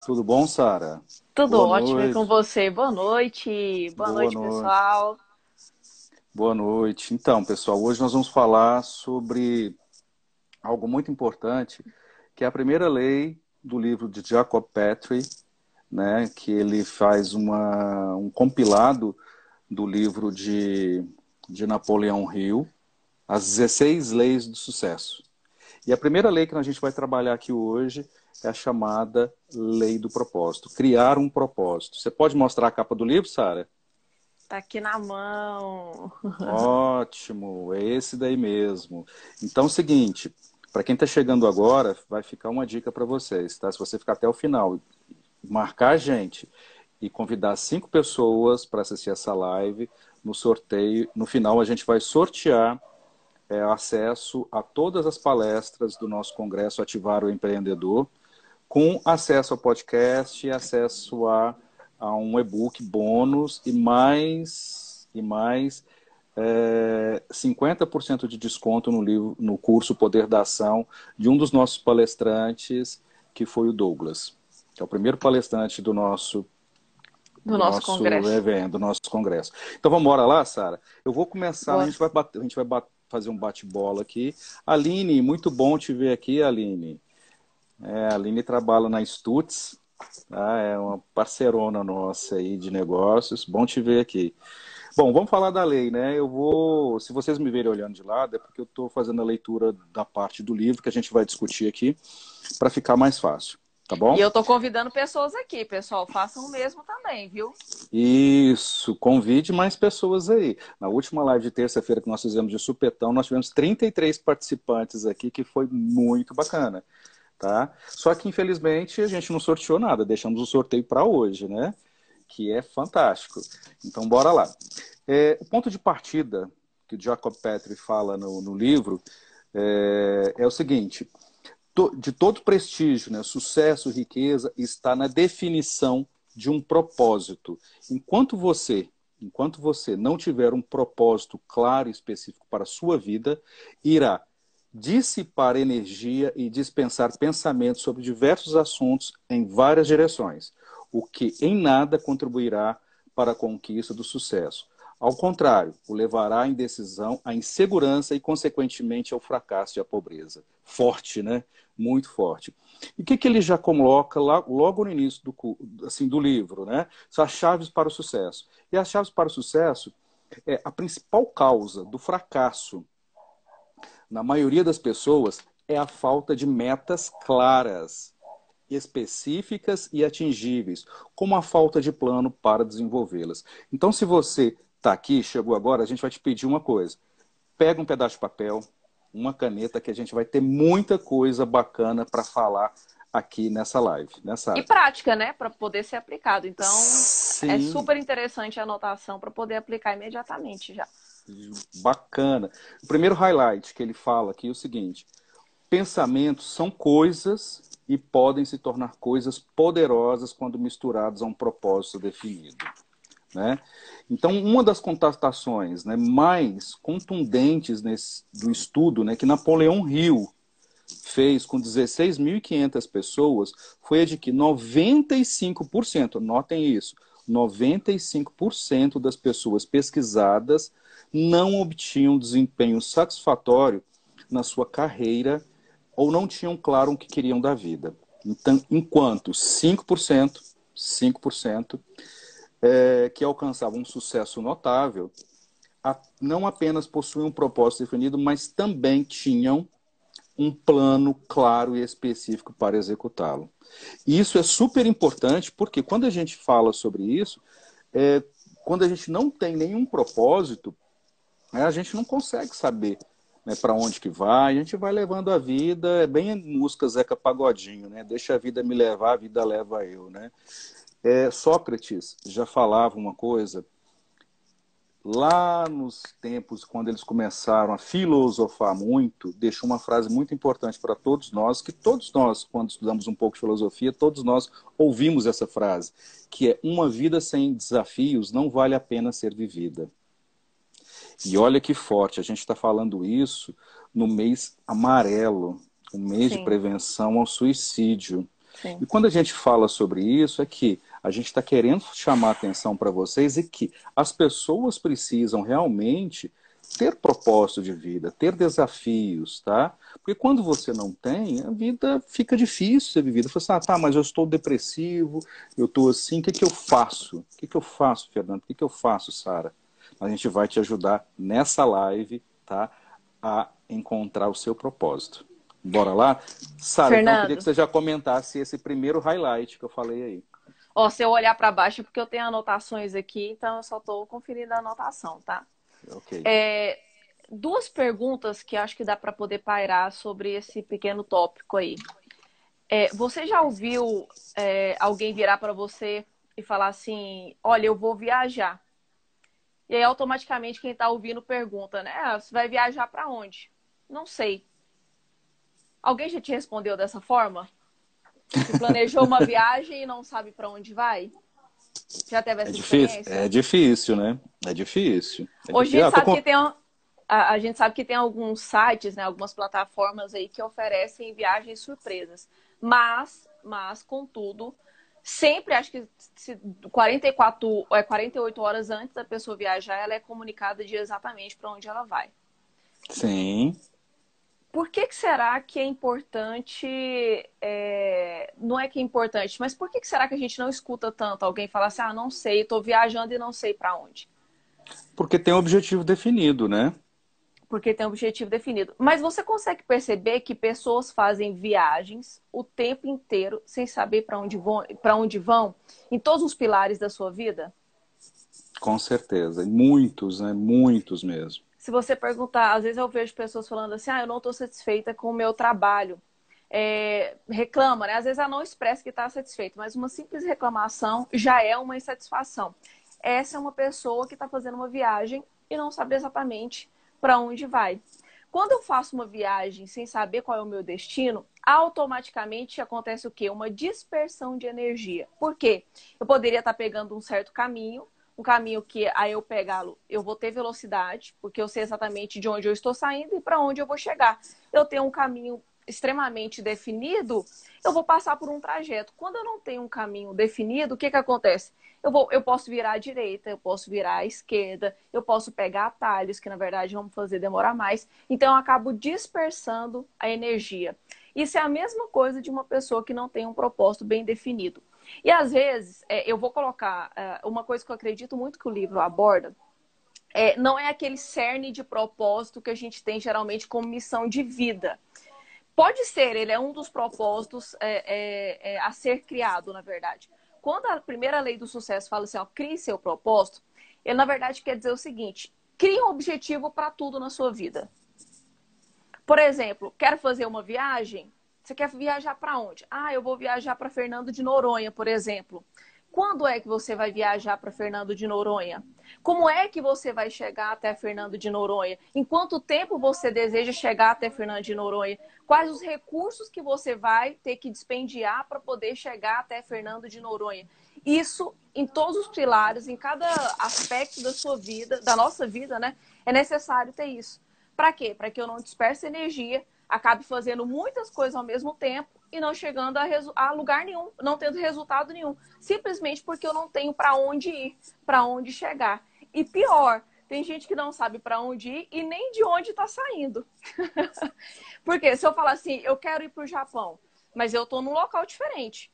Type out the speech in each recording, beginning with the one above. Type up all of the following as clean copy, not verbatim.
Tudo bom, Sara? Tudo Boa ótimo e com noite. você. Boa noite. Boa Boa noite, noite. pessoal. Boa noite. Então, pessoal, hoje nós vamos falar sobre algo muito importante, que é a primeira lei do livro de Jacob Petrie, né, que ele faz um compilado do livro de Napoleão Hill, As 16 Leis do Sucesso. E a primeira lei que a gente vai trabalhar aqui hoje é a chamada Lei do Propósito. Criar um propósito. Você pode mostrar a capa do livro, Sara? Tá aqui na mão. Ótimo, é esse daí mesmo. Então, é o seguinte, para quem está chegando agora, vai ficar uma dica para vocês, tá? Se você ficar até o final, marcar a gente e convidar 5 pessoas para assistir essa live, no sorteio, no final a gente vai sortear acesso a todas as palestras do nosso congresso Ativar o Empreendedor, com acesso ao podcast e acesso a um e-book bônus e mais 50% de desconto no livro, no curso Poder da Ação de um dos nossos palestrantes, que foi o Douglas, que é o primeiro palestrante do nosso Do do nosso nosso congresso. evento, do nosso congresso. Então vamos embora lá, Sara? Eu vou começar, Bora. a gente vai fazer um bate-bola aqui. Aline, muito bom te ver aqui, Aline. A Aline trabalha na Stutz, tá? É uma parceirona nossa aí de negócios. Bom te ver aqui. Bom, vamos falar da lei, né? Se vocês me verem olhando de lado, é porque eu estou fazendo a leitura da parte do livro que a gente vai discutir aqui, para ficar mais fácil, tá E bom? eu tô convidando pessoas aqui, pessoal. Façam o mesmo também, viu? Isso, convide mais pessoas aí. Na última live de terça-feira que nós fizemos de supetão, nós tivemos 33 participantes aqui, que foi muito bacana, tá? Só que, infelizmente, a gente não sorteou nada, deixamos o sorteio para hoje, né? Que é fantástico. Então, bora lá. O ponto de partida que o Jacob Petrie fala no livro é o seguinte: de todo prestígio, né, sucesso, riqueza, está na definição de um propósito. Enquanto você não tiver um propósito claro e específico para a sua vida, irá dissipar energia e dispensar pensamentos sobre diversos assuntos em várias direções, o que em nada contribuirá para a conquista do sucesso. Ao contrário, o levará à indecisão, à insegurança e, consequentemente, ao fracasso e à pobreza. Forte, né? Muito forte. E o que ele já coloca logo no início do livro, né? São as chaves para o sucesso. E as chaves para o sucesso é a principal causa do fracasso na maioria das pessoas é a falta de metas claras, específicas e atingíveis, como a falta de plano para desenvolvê-las. Então, se você está aqui, chegou agora, a gente vai te pedir uma coisa. Pega um pedaço de papel, uma caneta, que a gente vai ter muita coisa bacana para falar aqui nessa live, E nessa. prática, né? Para poder ser aplicado. Então, é Sim, super interessante a anotação para poder aplicar imediatamente já. bacana. O primeiro highlight que ele fala aqui é o seguinte: pensamentos são coisas e podem se tornar coisas poderosas quando misturados a um propósito definido, né? Então, uma das contestações, né, mais contundentes do estudo, né, que Napoleão Hill fez com 16.500 pessoas foi a de que 95%, notem isso, 95% das pessoas pesquisadas não obtinham desempenho satisfatório na sua carreira ou não tinham claro o que queriam da vida. Então, enquanto 5% que alcançavam um sucesso notável, não apenas possuíam um propósito definido, mas também tinham um plano claro e específico para executá-lo. E isso é super importante porque quando a gente fala sobre isso, é, quando a gente não tem nenhum propósito, né, a gente não consegue saber, né, para onde que vai, a gente vai levando a vida, é bem música Zeca Pagodinho, né? Deixa a vida me levar, a vida leva eu, né? Sócrates já falava uma coisa lá nos tempos, quando eles começaram a filosofar muito, deixou uma frase muito importante para todos nós, que todos nós, quando estudamos um pouco de filosofia, todos nós ouvimos essa frase, que é: uma vida sem desafios não vale a pena ser vivida. E olha que forte, a gente está falando isso no mês amarelo, o mês de Sim. prevenção ao suicídio. Sim. E quando a gente fala sobre isso, é que a gente está querendo chamar a atenção para vocês e que as pessoas precisam realmente ter propósito de vida, ter desafios, tá? Porque quando você não tem, a vida fica difícil ser vivida. Você fala assim, ah, tá, mas eu estou depressivo, eu estou assim, o que que eu faço? O que que eu faço, Fernando? O que que eu faço, Sara? A gente vai te ajudar nessa live, tá? A encontrar o seu propósito. Bora lá? Sara, então eu queria que Fernando, você já comentasse esse primeiro highlight que eu falei aí. ó, se eu olhar para baixo, é porque eu tenho anotações aqui, então eu só estou conferindo a anotação, tá? Ok. É, duas perguntas que acho que dá para poder pairar sobre esse pequeno tópico aí. Você já ouviu alguém virar para você e falar assim, olha, eu vou viajar? E aí automaticamente quem está ouvindo pergunta, né? Ah, você vai viajar para onde? Não sei. Alguém já te respondeu dessa forma? Que planejou uma viagem e não sabe para onde vai? Já teve essa É experiência? difícil, né? É difícil. É Hoje a difícil. gente Ah, tô sabe com... que tem a gente sabe que tem alguns sites, né, algumas plataformas aí que oferecem viagens surpresas. Contudo, sempre acho que se 48 horas antes da pessoa viajar, ela é comunicada de exatamente para onde ela vai. Sim. Por que será que é importante? Não é que é importante, mas por que será que a gente não escuta tanto alguém falar assim, ah, não sei, estou viajando e não sei para onde? Porque tem um objetivo definido, né? Porque tem um objetivo definido. Mas você consegue perceber que pessoas fazem viagens o tempo inteiro sem saber para onde vão, em todos os pilares da sua vida? Com certeza. E muitos, né? Muitos mesmo. Se você perguntar, às vezes eu vejo pessoas falando assim, ah, eu não estou satisfeita com o meu trabalho. Reclama, né? Às vezes ela não expressa que está satisfeita, mas uma simples reclamação já é uma insatisfação. Essa é uma pessoa que está fazendo uma viagem e não sabe exatamente para onde vai. Quando eu faço uma viagem sem saber qual é o meu destino, automaticamente acontece o quê? Uma dispersão de energia. Por quê? Eu poderia estar pegando um certo caminho, um caminho que aí eu pegá-lo, eu vou ter velocidade, porque eu sei exatamente de onde eu estou saindo e para onde eu vou chegar. Eu tenho um caminho extremamente definido, eu vou passar por um trajeto. Quando eu não tenho um caminho definido, o que acontece? Eu posso virar à direita, eu posso virar à esquerda, eu posso pegar atalhos, que na verdade vão fazer demorar mais. Então eu acabo dispersando a energia. Isso é a mesma coisa de uma pessoa que não tem um propósito bem definido. E às vezes, eu vou colocar uma coisa que eu acredito muito que o livro aborda, não é aquele cerne de propósito que a gente tem geralmente como missão de vida. Pode ser, ele é um dos propósitos a ser criado, na verdade. Quando a primeira lei do sucesso fala assim, ó, crie seu propósito, ele na verdade quer dizer o seguinte, crie um objetivo para tudo na sua vida. Por exemplo, quero fazer uma viagem? Você quer viajar para onde? Ah, eu vou viajar para Fernando de Noronha, por exemplo. Quando é que você vai viajar para Fernando de Noronha? Como é que você vai chegar até Fernando de Noronha? Em quanto tempo você deseja chegar até Fernando de Noronha? Quais os recursos que você vai ter que dispendiar para poder chegar até Fernando de Noronha? Isso em todos os pilares, em cada aspecto da sua vida, da nossa vida, né? É necessário ter isso. Para quê? Para que eu não disperse energia, acabe fazendo muitas coisas ao mesmo tempo e não chegando a lugar nenhum, não tendo resultado nenhum. Simplesmente porque eu não tenho para onde ir, para onde chegar. E pior, tem gente que não sabe para onde ir e nem de onde está saindo. Porque se eu falar assim, eu quero ir para o Japão, mas eu estou num local diferente.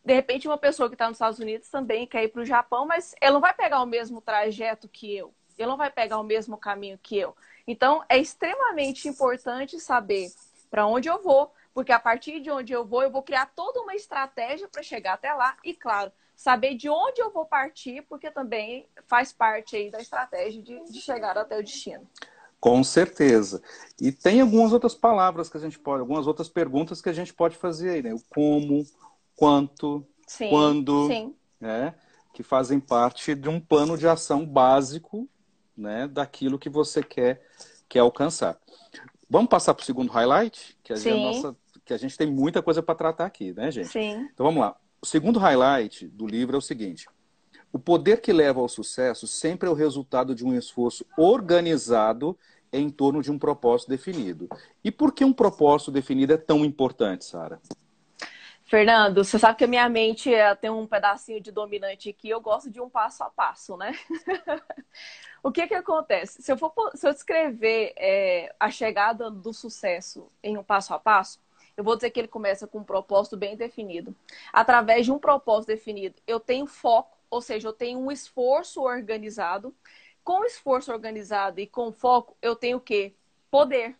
De repente, uma pessoa que está nos Estados Unidos também quer ir para o Japão, mas ela não vai pegar o mesmo trajeto que eu. Ele não vai pegar o mesmo caminho que eu. Então, é extremamente importante saber para onde eu vou, porque a partir de onde eu vou criar toda uma estratégia para chegar até lá. E, claro, saber de onde eu vou partir, porque também faz parte aí da estratégia de chegar até o destino. Com certeza. E tem algumas outras palavras que a gente pode, algumas outras perguntas que a gente pode fazer aí, né? O como, quanto, Sim, quando, sim. né? Que fazem parte de um plano de ação básico, né? Daquilo que você quer alcançar. Vamos passar para o segundo highlight, Sim, que a gente tem muita coisa para tratar aqui, né, gente? sim. Então vamos lá. O segundo highlight do livro é o seguinte: o poder que leva ao sucesso sempre é o resultado de um esforço organizado em torno de um propósito definido. E por que um propósito definido é tão importante, Sara? Fernando, você sabe que a minha mente tem um pedacinho de dominante aqui, eu gosto de um passo a passo, né? O que que acontece? Se eu descrever a chegada do sucesso em um passo a passo, eu vou dizer que ele começa com um propósito bem definido. Através de um propósito definido, eu tenho foco, ou seja, eu tenho um esforço organizado. Com esforço organizado e com foco, eu tenho o quê? Poder.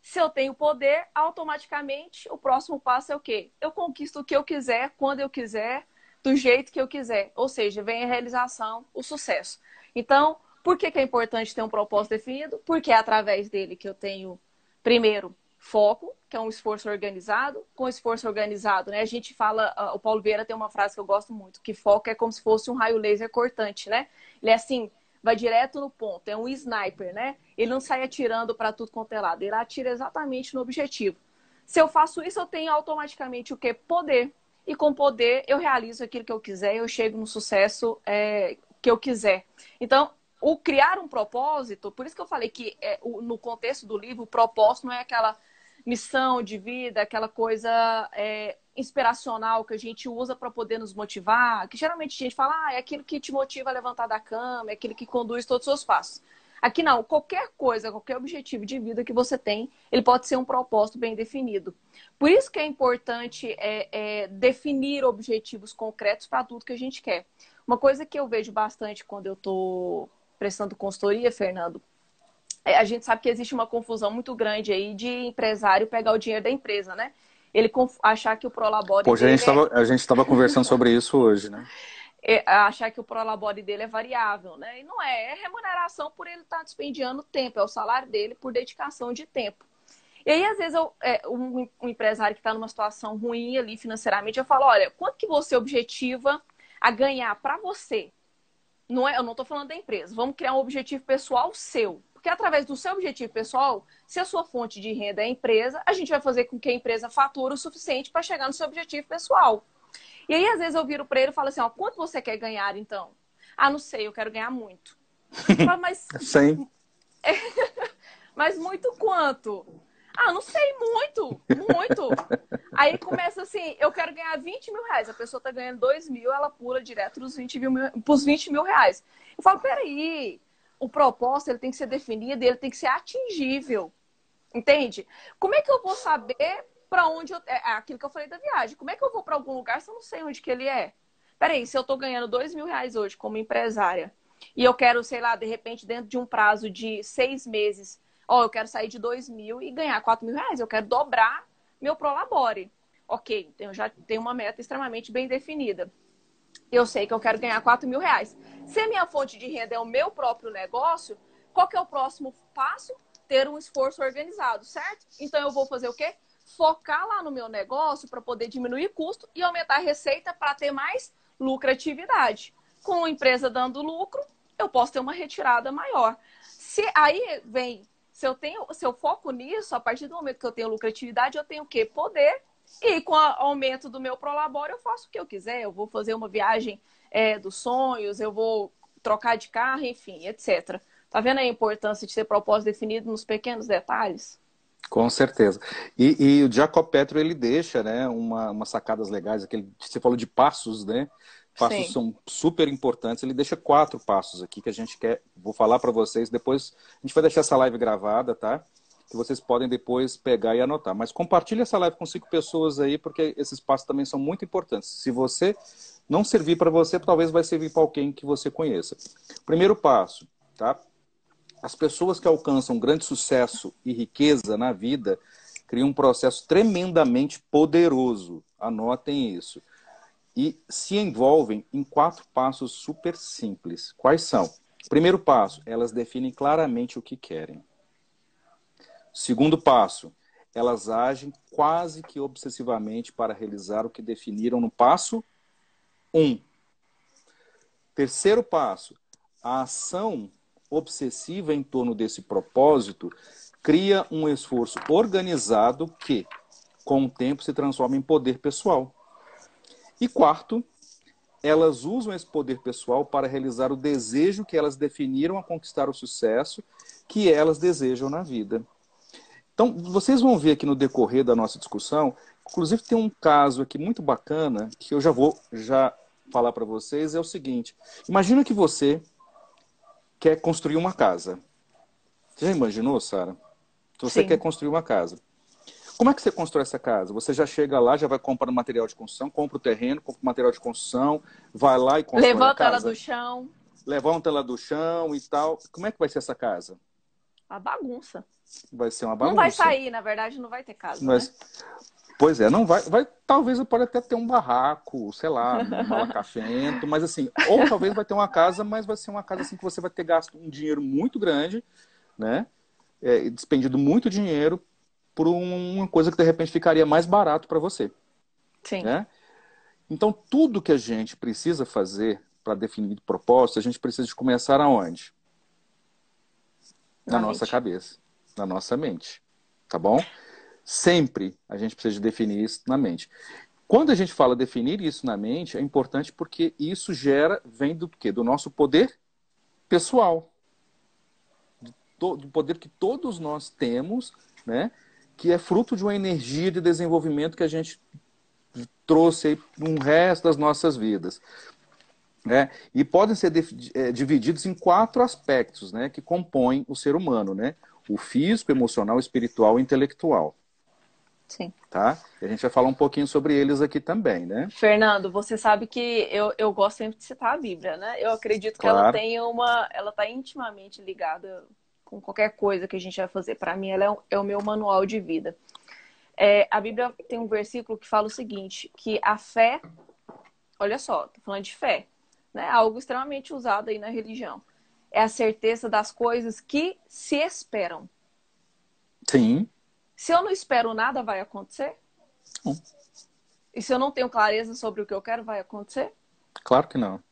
Se eu tenho poder, automaticamente o próximo passo é o quê? Eu conquisto o que eu quiser, quando eu quiser, do jeito que eu quiser. Ou seja, vem a realização, o sucesso. Então, por que que é importante ter um propósito definido? Porque é através dele que eu tenho, primeiro, foco, que é um esforço organizado. Com esforço organizado, né? A gente fala, o Paulo Vieira tem uma frase que eu gosto muito, que foco é como se fosse um raio laser cortante, né? Ele é assim, vai direto no ponto, é um sniper, né? Ele não sai atirando para tudo quanto é lado, ele atira exatamente no objetivo. Se eu faço isso, eu tenho automaticamente o quê? Poder. E com poder, eu realizo aquilo que eu quiser, eu chego no sucesso que eu quiser. Então, o criar um propósito, por isso que eu falei que no contexto do livro, o propósito não é aquela missão de vida, aquela coisa inspiracional que a gente usa para poder nos motivar, que geralmente a gente fala, é aquilo que te motiva a levantar da cama, é aquilo que conduz todos os seus passos. Aqui não, qualquer coisa, qualquer objetivo de vida que você tem, ele pode ser um propósito bem definido. Por isso que é importante definir objetivos concretos para tudo que a gente quer. Uma coisa que eu vejo bastante quando eu estou prestando consultoria, Fernando, a gente sabe que existe uma confusão muito grande aí de empresário pegar o dinheiro da empresa, né? Ele achar que o Prolabore Hoje dele a gente estava conversando sobre isso hoje, né? achar que o Prolabore dele é variável, né? E não é, remuneração por ele estar despendiando tempo, é o salário dele por dedicação de tempo. E aí, às vezes, um empresário que está numa situação ruim ali financeiramente, eu falo, olha, quanto que você objetiva a ganhar para você? Não é, eu não estou falando da empresa. Vamos criar um objetivo pessoal seu. Porque através do seu objetivo pessoal, se a sua fonte de renda é a empresa, a gente vai fazer com que a empresa fature o suficiente para chegar no seu objetivo pessoal. E aí, às vezes, eu viro para ele e falo assim, ó, quanto você quer ganhar, então? Ah, não sei, eu quero ganhar muito. Eu falo, Sim. mas muito quanto? Ah, não sei, muito, muito. Aí começa assim, eu quero ganhar 20 mil reais. A pessoa tá ganhando 2 mil, ela pula direto pros 20 mil reais. Eu falo, peraí, o propósito ele tem que ser definido, ele tem que ser atingível. Entende? Como é que eu vou saber para onde eu... É aquilo que eu falei da viagem. Como é que eu vou para algum lugar se eu não sei onde que ele é? Peraí, se eu tô ganhando 2 mil reais hoje como empresária e eu quero, sei lá, de repente, dentro de um prazo de 6 meses, eu quero sair de 2 mil e ganhar 4 mil reais. Eu quero dobrar meu Prolabore. Ok, então eu já tenho uma meta extremamente bem definida. Eu sei que eu quero ganhar 4 mil reais. Se a minha fonte de renda é o meu próprio negócio, qual que é o próximo passo? Ter um esforço organizado, certo? Então eu vou fazer o quê? Focar lá no meu negócio para poder diminuir custo e aumentar a receita para ter mais lucratividade. Com a empresa dando lucro, eu posso ter uma retirada maior. Se aí vem, se eu foco nisso, a partir do momento que eu tenho lucratividade, eu tenho o quê? Poder. E com o aumento do meu Prolabore, eu faço o que eu quiser. Eu vou fazer uma viagem dos sonhos, eu vou trocar de carro, enfim, etc. Tá vendo a importância de ter propósito definido nos pequenos detalhes? Com certeza. E o Jacob Petro, ele deixa, né, umas sacadas legais, você falou de passos, né? Passos Sim. são super importantes. Ele deixa 4 passos aqui que a gente vou falar para vocês. Depois a gente vai deixar essa live gravada, tá? Que vocês podem depois pegar e anotar. Mas compartilhe essa live com 5 pessoas aí, porque esses passos também são muito importantes. Se você não servir para você, talvez vai servir para alguém que você conheça. Primeiro passo, tá? As pessoas que alcançam grande sucesso e riqueza na vida criam um processo tremendamente poderoso. Anotem isso. E se envolvem em 4 passos super simples. Quais são? Primeiro passo, elas definem claramente o que querem. Segundo passo, elas agem quase que obsessivamente para realizar o que definiram no passo 1. Terceiro passo, a ação obsessiva em torno desse propósito cria um esforço organizado que, com o tempo, se transforma em poder pessoal. E quarto, elas usam esse poder pessoal para realizar o desejo que elas definiram a conquistar o sucesso que elas desejam na vida. Então, vocês vão ver aqui no decorrer da nossa discussão Inclusive tem um caso aqui muito bacana que eu já vou falar para vocês, é o seguinte. Imagina que você quer construir uma casa. Você já imaginou, Sara? Se você quer Sim. construir uma casa. Como é que você constrói essa casa? Você já chega lá, já vai comprar o material de construção, compra o terreno, compra o material de construção, vai lá e constrói a Levanta ela do casa. chão. Levanta ela do chão e tal. Como é que vai ser essa casa? A bagunça. Vai ser uma Não vai bagunça. sair, na verdade, não vai ter casa, né? Mas, pois é, não vai, talvez pode até ter um barraco, sei lá, um malacafento, mas assim, ou talvez vai ter uma casa, mas vai ser uma casa assim que você vai ter gasto um dinheiro muito grande, né? Despendido muito dinheiro por uma coisa que de repente ficaria mais barato para você, Sim, né? Então, tudo que a gente precisa fazer para definir propósito, a gente precisa de começar aonde? Na na nossa mente. cabeça, na nossa mente, tá bom? Sempre a gente precisa de definir isso na mente. Quando a gente fala definir isso na mente, é importante porque isso vem do quê? Do nosso poder pessoal, do poder que todos nós temos, né? Que é fruto de uma energia de desenvolvimento que a gente trouxe aí no resto das nossas vidas. Né? E podem ser divididos em 4 aspectos, né, que compõem o ser humano, né? O físico, emocional, espiritual e intelectual. Sim. Tá? E a gente vai falar um pouquinho sobre eles aqui também, né? Fernando, você sabe que eu gosto sempre de citar a Bíblia, né? Eu acredito que ela Claro. tem ela está intimamente ligada com qualquer coisa que a gente vai fazer. Para mim, ela é o meu manual de vida. A Bíblia tem um versículo que fala o seguinte, que a fé, olha só, tô falando de fé, né? Algo extremamente usado aí na religião. É a certeza das coisas que se esperam. Sim. Se eu não espero nada, vai acontecer? E se eu não tenho clareza sobre o que eu quero, vai acontecer? Claro que não.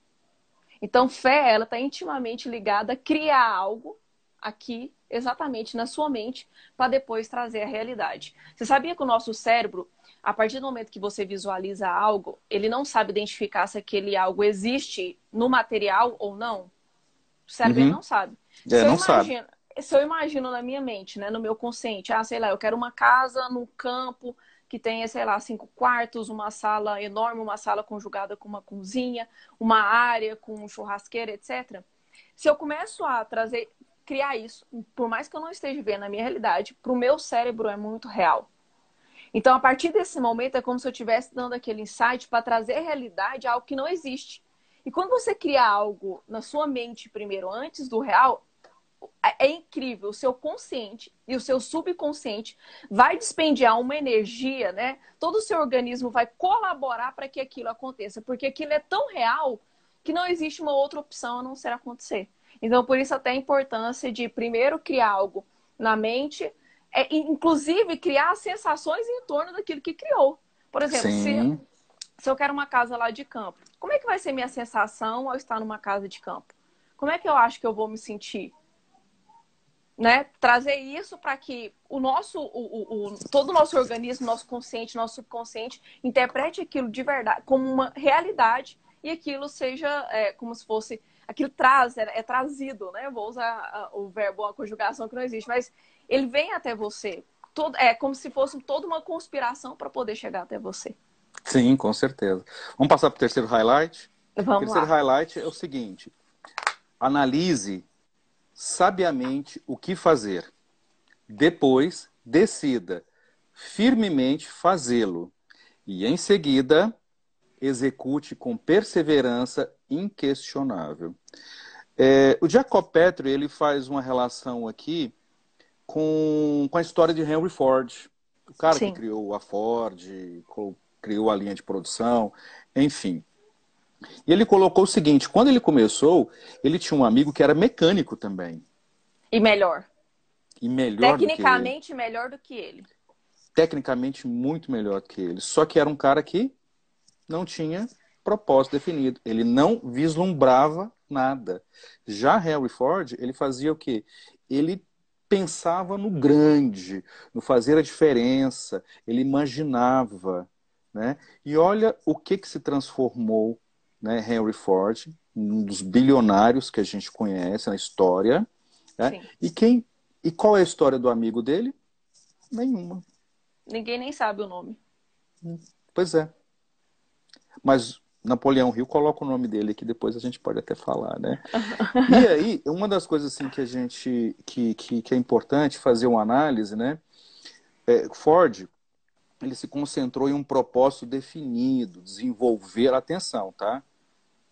Então, fé, ela está intimamente ligada a criar algo aqui, exatamente na sua mente, para depois trazer a realidade. Você sabia que o nosso cérebro, a partir do momento que você visualiza algo, ele não sabe identificar se aquele algo existe no material ou não? O cérebro ele Uhum. não sabe. Se eu Não sabe. imagino, se eu imagino na minha mente, né, no meu consciente, sei lá, eu quero uma casa num campo que tenha, sei lá, 5 quartos, uma sala enorme, uma sala conjugada com uma cozinha, uma área com churrasqueira, etc. Se eu começo a criar isso, por mais que eu não esteja vendo na minha realidade, para o meu cérebro é muito real. Então, a partir desse momento, é como se eu estivesse dando aquele insight para trazer a realidade a algo que não existe. E quando você cria algo na sua mente primeiro, antes do real, é incrível. O seu consciente e o seu subconsciente vai dispendiar uma energia, né? Todo o seu organismo vai colaborar para que aquilo aconteça, porque aquilo é tão real que não existe uma outra opção a não ser acontecer. Então, por isso até a importância de primeiro criar algo na mente, inclusive criar sensações em torno daquilo que criou. Por exemplo, Sim. se eu quero uma casa lá de campo, como é que vai ser minha sensação ao estar numa casa de campo? Como é que eu acho que eu vou me sentir? Né? Trazer isso para que todo o nosso organismo, nosso consciente, nosso subconsciente interprete aquilo de verdade como uma realidade e aquilo seja como se fosse aquilo é trazido, né? Eu vou usar o verbo, a conjugação que não existe, mas ele vem até você. É como se fosse toda uma conspiração para poder chegar até você. Sim, com certeza. Vamos passar para o terceiro highlight? O Vamos terceiro lá. highlight é o seguinte: analise sabiamente o que fazer. Depois, decida firmemente fazê-lo. E em seguida, execute com perseverança inquestionável. O Jacob Petrie, ele faz uma relação aqui com a história de Henry Ford. O cara que Sim. criou a Ford, criou a linha de produção, enfim. E ele colocou o seguinte: quando ele começou, ele tinha um amigo que era mecânico também. E melhor. E melhor do que ele. Tecnicamente melhor do que ele. Tecnicamente muito melhor que ele. Só que era um cara que não tinha propósito definido. Ele não vislumbrava nada. Já Henry Ford, ele fazia o quê? Ele pensava no grande, no fazer a diferença. Ele imaginava, né? E olha o que se transformou, né, Henry Ford, um dos bilionários que a gente conhece na história. Né? Sim. E qual é a história do amigo dele? Nenhuma. Ninguém nem sabe o nome. Pois é. Mas Napoleão Hill, coloca o nome dele aqui, depois a gente pode até falar, né? E aí, uma das coisas assim que a gente que é importante fazer uma análise, né? Ford, ele se concentrou em um propósito definido, desenvolver, atenção, tá?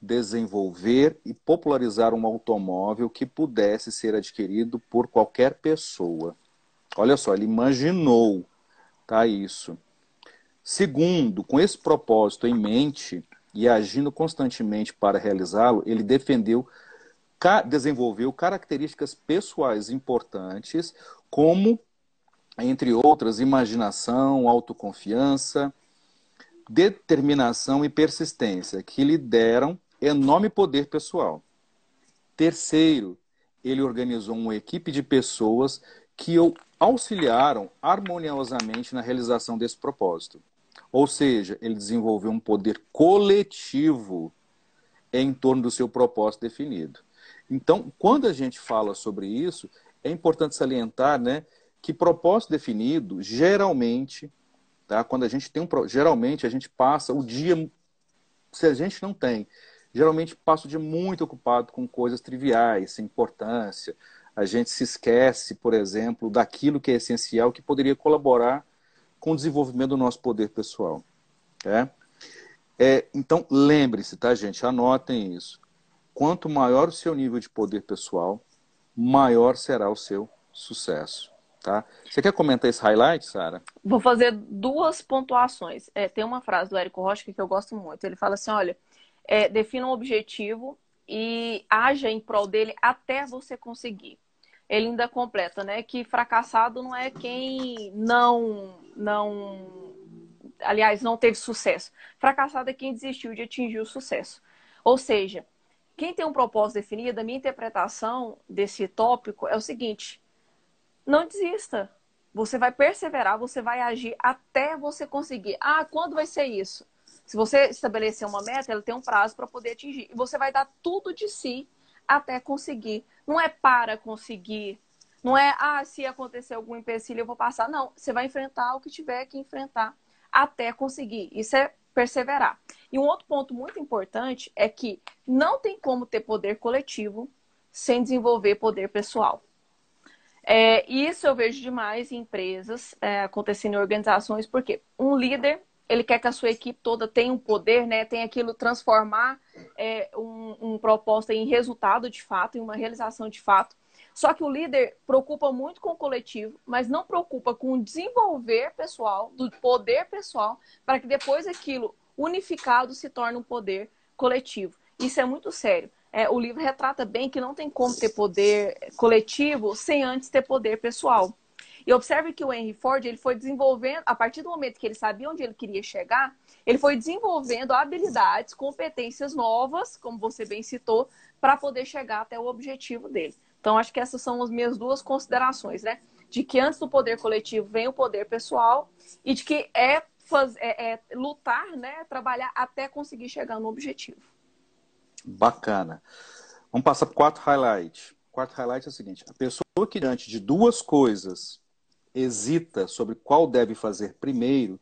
Desenvolver e popularizar um automóvel que pudesse ser adquirido por qualquer pessoa. Olha só, ele imaginou, tá, isso. Segundo, com esse propósito em mente e agindo constantemente para realizá-lo, ele desenvolveu características pessoais importantes, como, entre outras, imaginação, autoconfiança, determinação e persistência, que lhe deram enorme poder pessoal. Terceiro, ele organizou uma equipe de pessoas que o auxiliaram harmoniosamente na realização desse propósito. Ou seja, ele desenvolveu um poder coletivo em torno do seu propósito definido. Então, quando a gente fala sobre isso, é importante salientar, né, que propósito definido, geralmente, tá, quando a gente tem geralmente a gente passa o dia, se a gente não tem, geralmente passa o dia muito ocupado com coisas triviais, sem importância. A gente se esquece, por exemplo, daquilo que é essencial, que poderia colaborar com o desenvolvimento do nosso poder pessoal. Né? Então, lembre-se, tá, gente? Anotem isso. Quanto maior o seu nível de poder pessoal, maior será o seu sucesso. Tá? Você quer comentar esse highlight, Sara? Vou fazer duas pontuações. Tem uma frase do Érico Rocha que eu gosto muito. Ele fala assim, olha, defina um objetivo e haja em prol dele até você conseguir. Ele ainda completa, né, que fracassado não é quem aliás, não teve sucesso. Fracassado é quem desistiu de atingir o sucesso. Ou seja, quem tem um propósito definido, a minha interpretação desse tópico é o seguinte: não desista. Você vai perseverar, você vai agir até você conseguir. Ah, quando vai ser isso? Se você estabelecer uma meta, ela tem um prazo para poder atingir. E você vai dar tudo de si até conseguir. Não é para conseguir. Não é, se acontecer algum empecilho eu vou passar. Não, você vai enfrentar o que tiver que enfrentar até conseguir. Isso é perseverar. E um outro ponto muito importante é que não tem como ter poder coletivo sem desenvolver poder pessoal. Isso eu vejo demais em empresas, acontecendo em organizações, porque um líder, ele quer que a sua equipe toda tenha um poder, né? Tenha aquilo, transformar um propósito em resultado de fato, em uma realização de fato. Só que o líder preocupa muito com o coletivo, mas não preocupa com o desenvolver pessoal, do poder pessoal, para que depois aquilo unificado se torne um poder coletivo. Isso é muito sério. O livro retrata bem que não tem como ter poder coletivo sem antes ter poder pessoal. E observe que o Henry Ford, ele foi desenvolvendo, a partir do momento que ele sabia onde ele queria chegar, ele foi desenvolvendo habilidades, competências novas, como você bem citou, para poder chegar até o objetivo dele. Então, acho que essas são as minhas duas considerações, né? De que antes do poder coletivo vem o poder pessoal e de que lutar, né? Trabalhar até conseguir chegar no objetivo. Bacana. Vamos passar para o quarto highlight. O quarto highlight é o seguinte: a pessoa que diante de duas coisas hesita sobre qual deve fazer primeiro,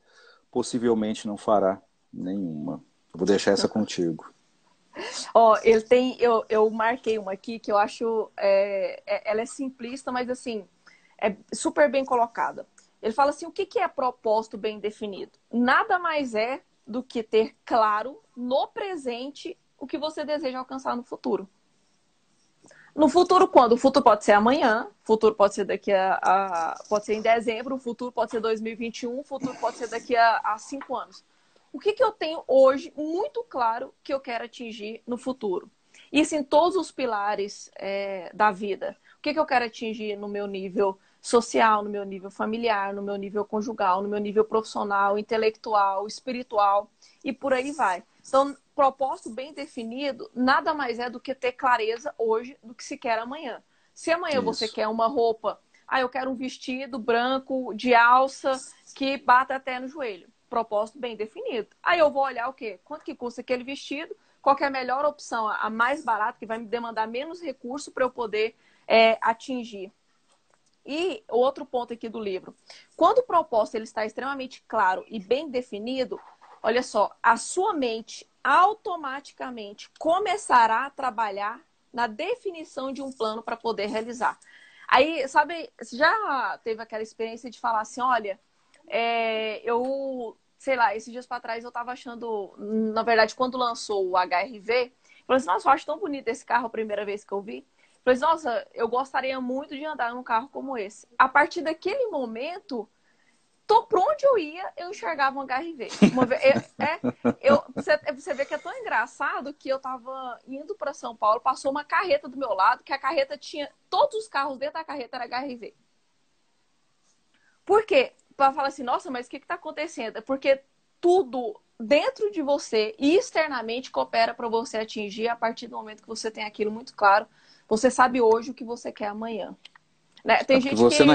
possivelmente não fará nenhuma. Eu vou deixar essa contigo. Eu marquei uma aqui que eu acho, ela é simplista, mas assim, é super bem colocada. Ele fala assim, o que é propósito bem definido? Nada mais é do que ter claro no presente o que você deseja alcançar no futuro. No futuro, quando? O futuro pode ser amanhã, o futuro pode ser pode ser em dezembro, o futuro pode ser 2021, o futuro pode ser daqui a 5 anos. O que eu tenho hoje muito claro que eu quero atingir no futuro? Isso em todos os pilares da vida. O que eu quero atingir no meu nível social, no meu nível familiar, no meu nível conjugal, no meu nível profissional, intelectual, espiritual e por aí vai. Então, propósito bem definido nada mais é do que ter clareza hoje do que se quer amanhã. Se amanhã você quer uma roupa, eu quero um vestido branco de alça que bata até no joelho. Propósito bem definido. Aí eu vou olhar o quê? Quanto que custa aquele vestido? Qual que é a melhor opção? A mais barata, que vai me demandar menos recurso para eu poder atingir. E outro ponto aqui do livro. Quando o propósito ele está extremamente claro e bem definido, olha só, a sua mente automaticamente começará a trabalhar na definição de um plano para poder realizar. Aí, sabe, você já teve aquela experiência de falar assim, olha, eu, sei lá, esses dias para trás eu estava achando, na verdade, quando lançou o HR-V, eu falei assim, nossa, eu acho tão bonito esse carro a primeira vez que eu vi. Eu falei assim, nossa, eu gostaria muito de andar num carro como esse. A partir daquele momento, por onde eu ia, eu enxergava um HR-V. Você vê que é tão engraçado que eu tava indo para São Paulo, passou uma carreta do meu lado, que a carreta tinha, todos os carros dentro da carreta era HR-V. Por quê? Para falar assim, nossa, mas o que está acontecendo? É porque tudo dentro de você e externamente coopera para você atingir a partir do momento que você tem aquilo muito claro. Você sabe hoje o que você quer amanhã. Né? Tem Porque gente você, que... na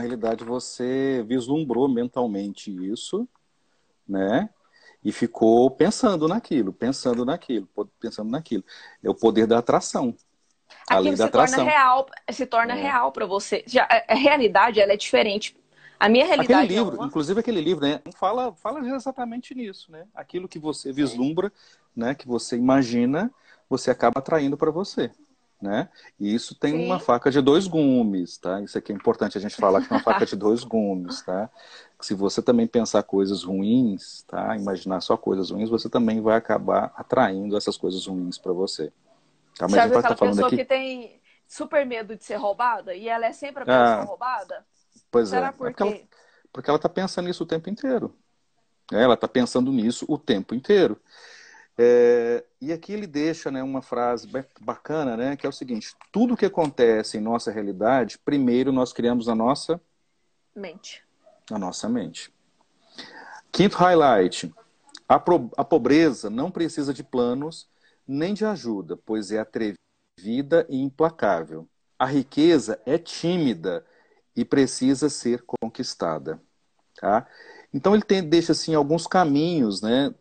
realidade, você vislumbrou mentalmente isso, né? E ficou pensando naquilo, pensando naquilo, pensando naquilo. É o poder da atração, a lei aquilo da atração. se torna É. real para você. Já, a realidade, ela é diferente. A minha Aquele realidade é livro, uma. inclusive aquele livro, né, fala exatamente nisso, né? Aquilo que você vislumbra, né, que você imagina, você acaba atraindo para você, né? E isso tem uma Sim. faca de dois gumes, tá? Isso aqui é importante a gente falar que tem uma faca de dois gumes, tá? Que se você também pensar coisas ruins, tá? Imaginar só coisas ruins, você também vai acabar atraindo essas coisas ruins para você. Tá? Mas a Já gente viu vai estar aquela falando pessoa aqui. que tem super medo de ser roubada e ela é sempre a pessoa Ah, roubada? pois Será é. por quê? Porque ela tá pensando nisso o tempo inteiro. Ela está pensando nisso o tempo inteiro. E aqui ele deixa, né, uma frase bacana, né, que é o seguinte: tudo que acontece em nossa realidade, primeiro nós criamos Mente. na nossa mente. Quinto highlight: a pobreza não precisa de planos nem de ajuda, pois é atrevida e implacável. A riqueza é tímida e precisa ser conquistada. Tá? Então ele deixa assim alguns caminhos, né,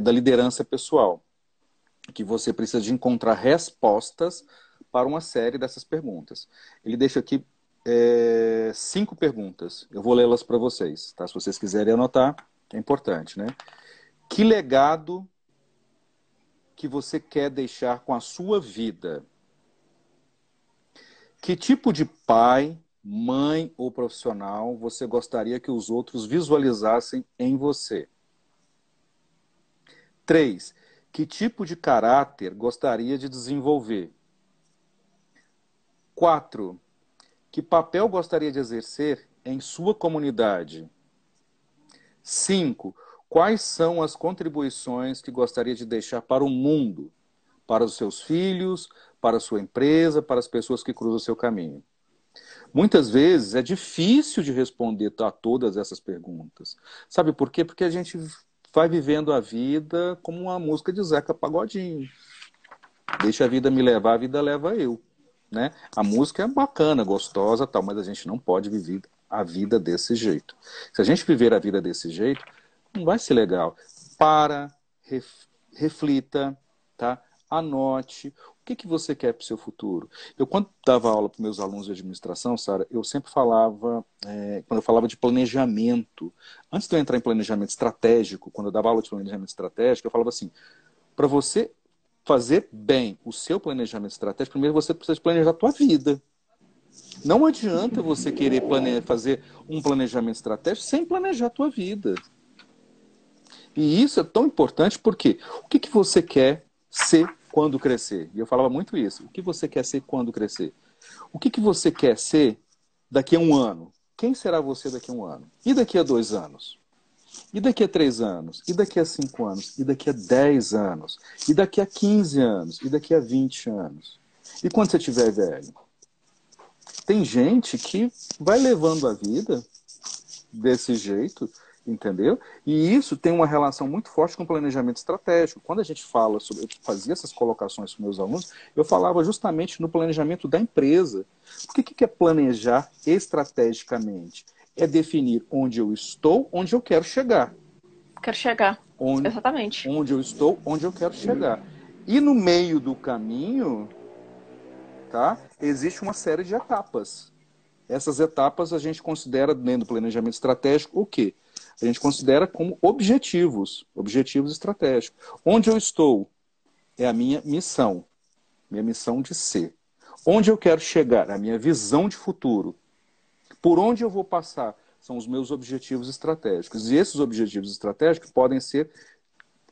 da liderança pessoal, que você precisa de encontrar respostas para uma série dessas perguntas. Ele deixa aqui 5 perguntas. Eu vou lê-las para vocês, tá? Se vocês quiserem anotar, é importante, né? Que legado que você quer deixar com a sua vida? Que tipo de pai, mãe ou profissional você gostaria que os outros visualizassem em você? 3. Que tipo de caráter gostaria de desenvolver? 4. Que papel gostaria de exercer em sua comunidade? 5. Quais são as contribuições que gostaria de deixar para o mundo, para os seus filhos, para a sua empresa, para as pessoas que cruzam o seu caminho? Muitas vezes é difícil de responder a todas essas perguntas. Sabe por quê? Porque a gente vai vivendo a vida como uma música de Zeca Pagodinho. Deixa a vida me levar, a vida leva eu. Né? A música é bacana, gostosa, tal, mas a gente não pode viver a vida desse jeito. Se a gente viver a vida desse jeito, não vai ser legal. Para, reflita, tá? Anote o que você quer para o seu futuro. Eu, quando dava aula para meus alunos de administração, Sara, eu sempre falava, quando eu falava de planejamento, antes de eu entrar em planejamento estratégico, quando eu dava aula de planejamento estratégico, eu falava assim, para você fazer bem o seu planejamento estratégico, primeiro você precisa planejar a tua vida. Não adianta você querer fazer um planejamento estratégico sem planejar a tua vida. E isso é tão importante porque o que você quer ser quando crescer? E eu falava muito isso. O que você quer ser quando crescer? O que você quer ser daqui a um ano? Quem será você daqui a um ano? E daqui a 2 anos? E daqui a 3 anos? E daqui a 5 anos? E daqui a 10 anos? E daqui a 15 anos? E daqui a 20 anos? E quando você estiver velho? Tem gente que vai levando a vida desse jeito, entendeu? E isso tem uma relação muito forte com o planejamento estratégico. Quando a gente fala sobre, eu fazia essas colocações com meus alunos, eu falava justamente no planejamento da empresa. O que é planejar estrategicamente? É definir onde eu estou, onde eu quero chegar. Quero chegar. Onde, Exatamente. onde eu estou, onde eu quero chegar. E no meio do caminho, tá? Existe uma série de etapas. Essas etapas a gente considera, dentro do planejamento estratégico, o quê? A gente considera como objetivos estratégicos. Onde eu estou é a minha missão de ser. Onde eu quero chegar? A minha visão de futuro. Por onde eu vou passar? São os meus objetivos estratégicos. E esses objetivos estratégicos podem ser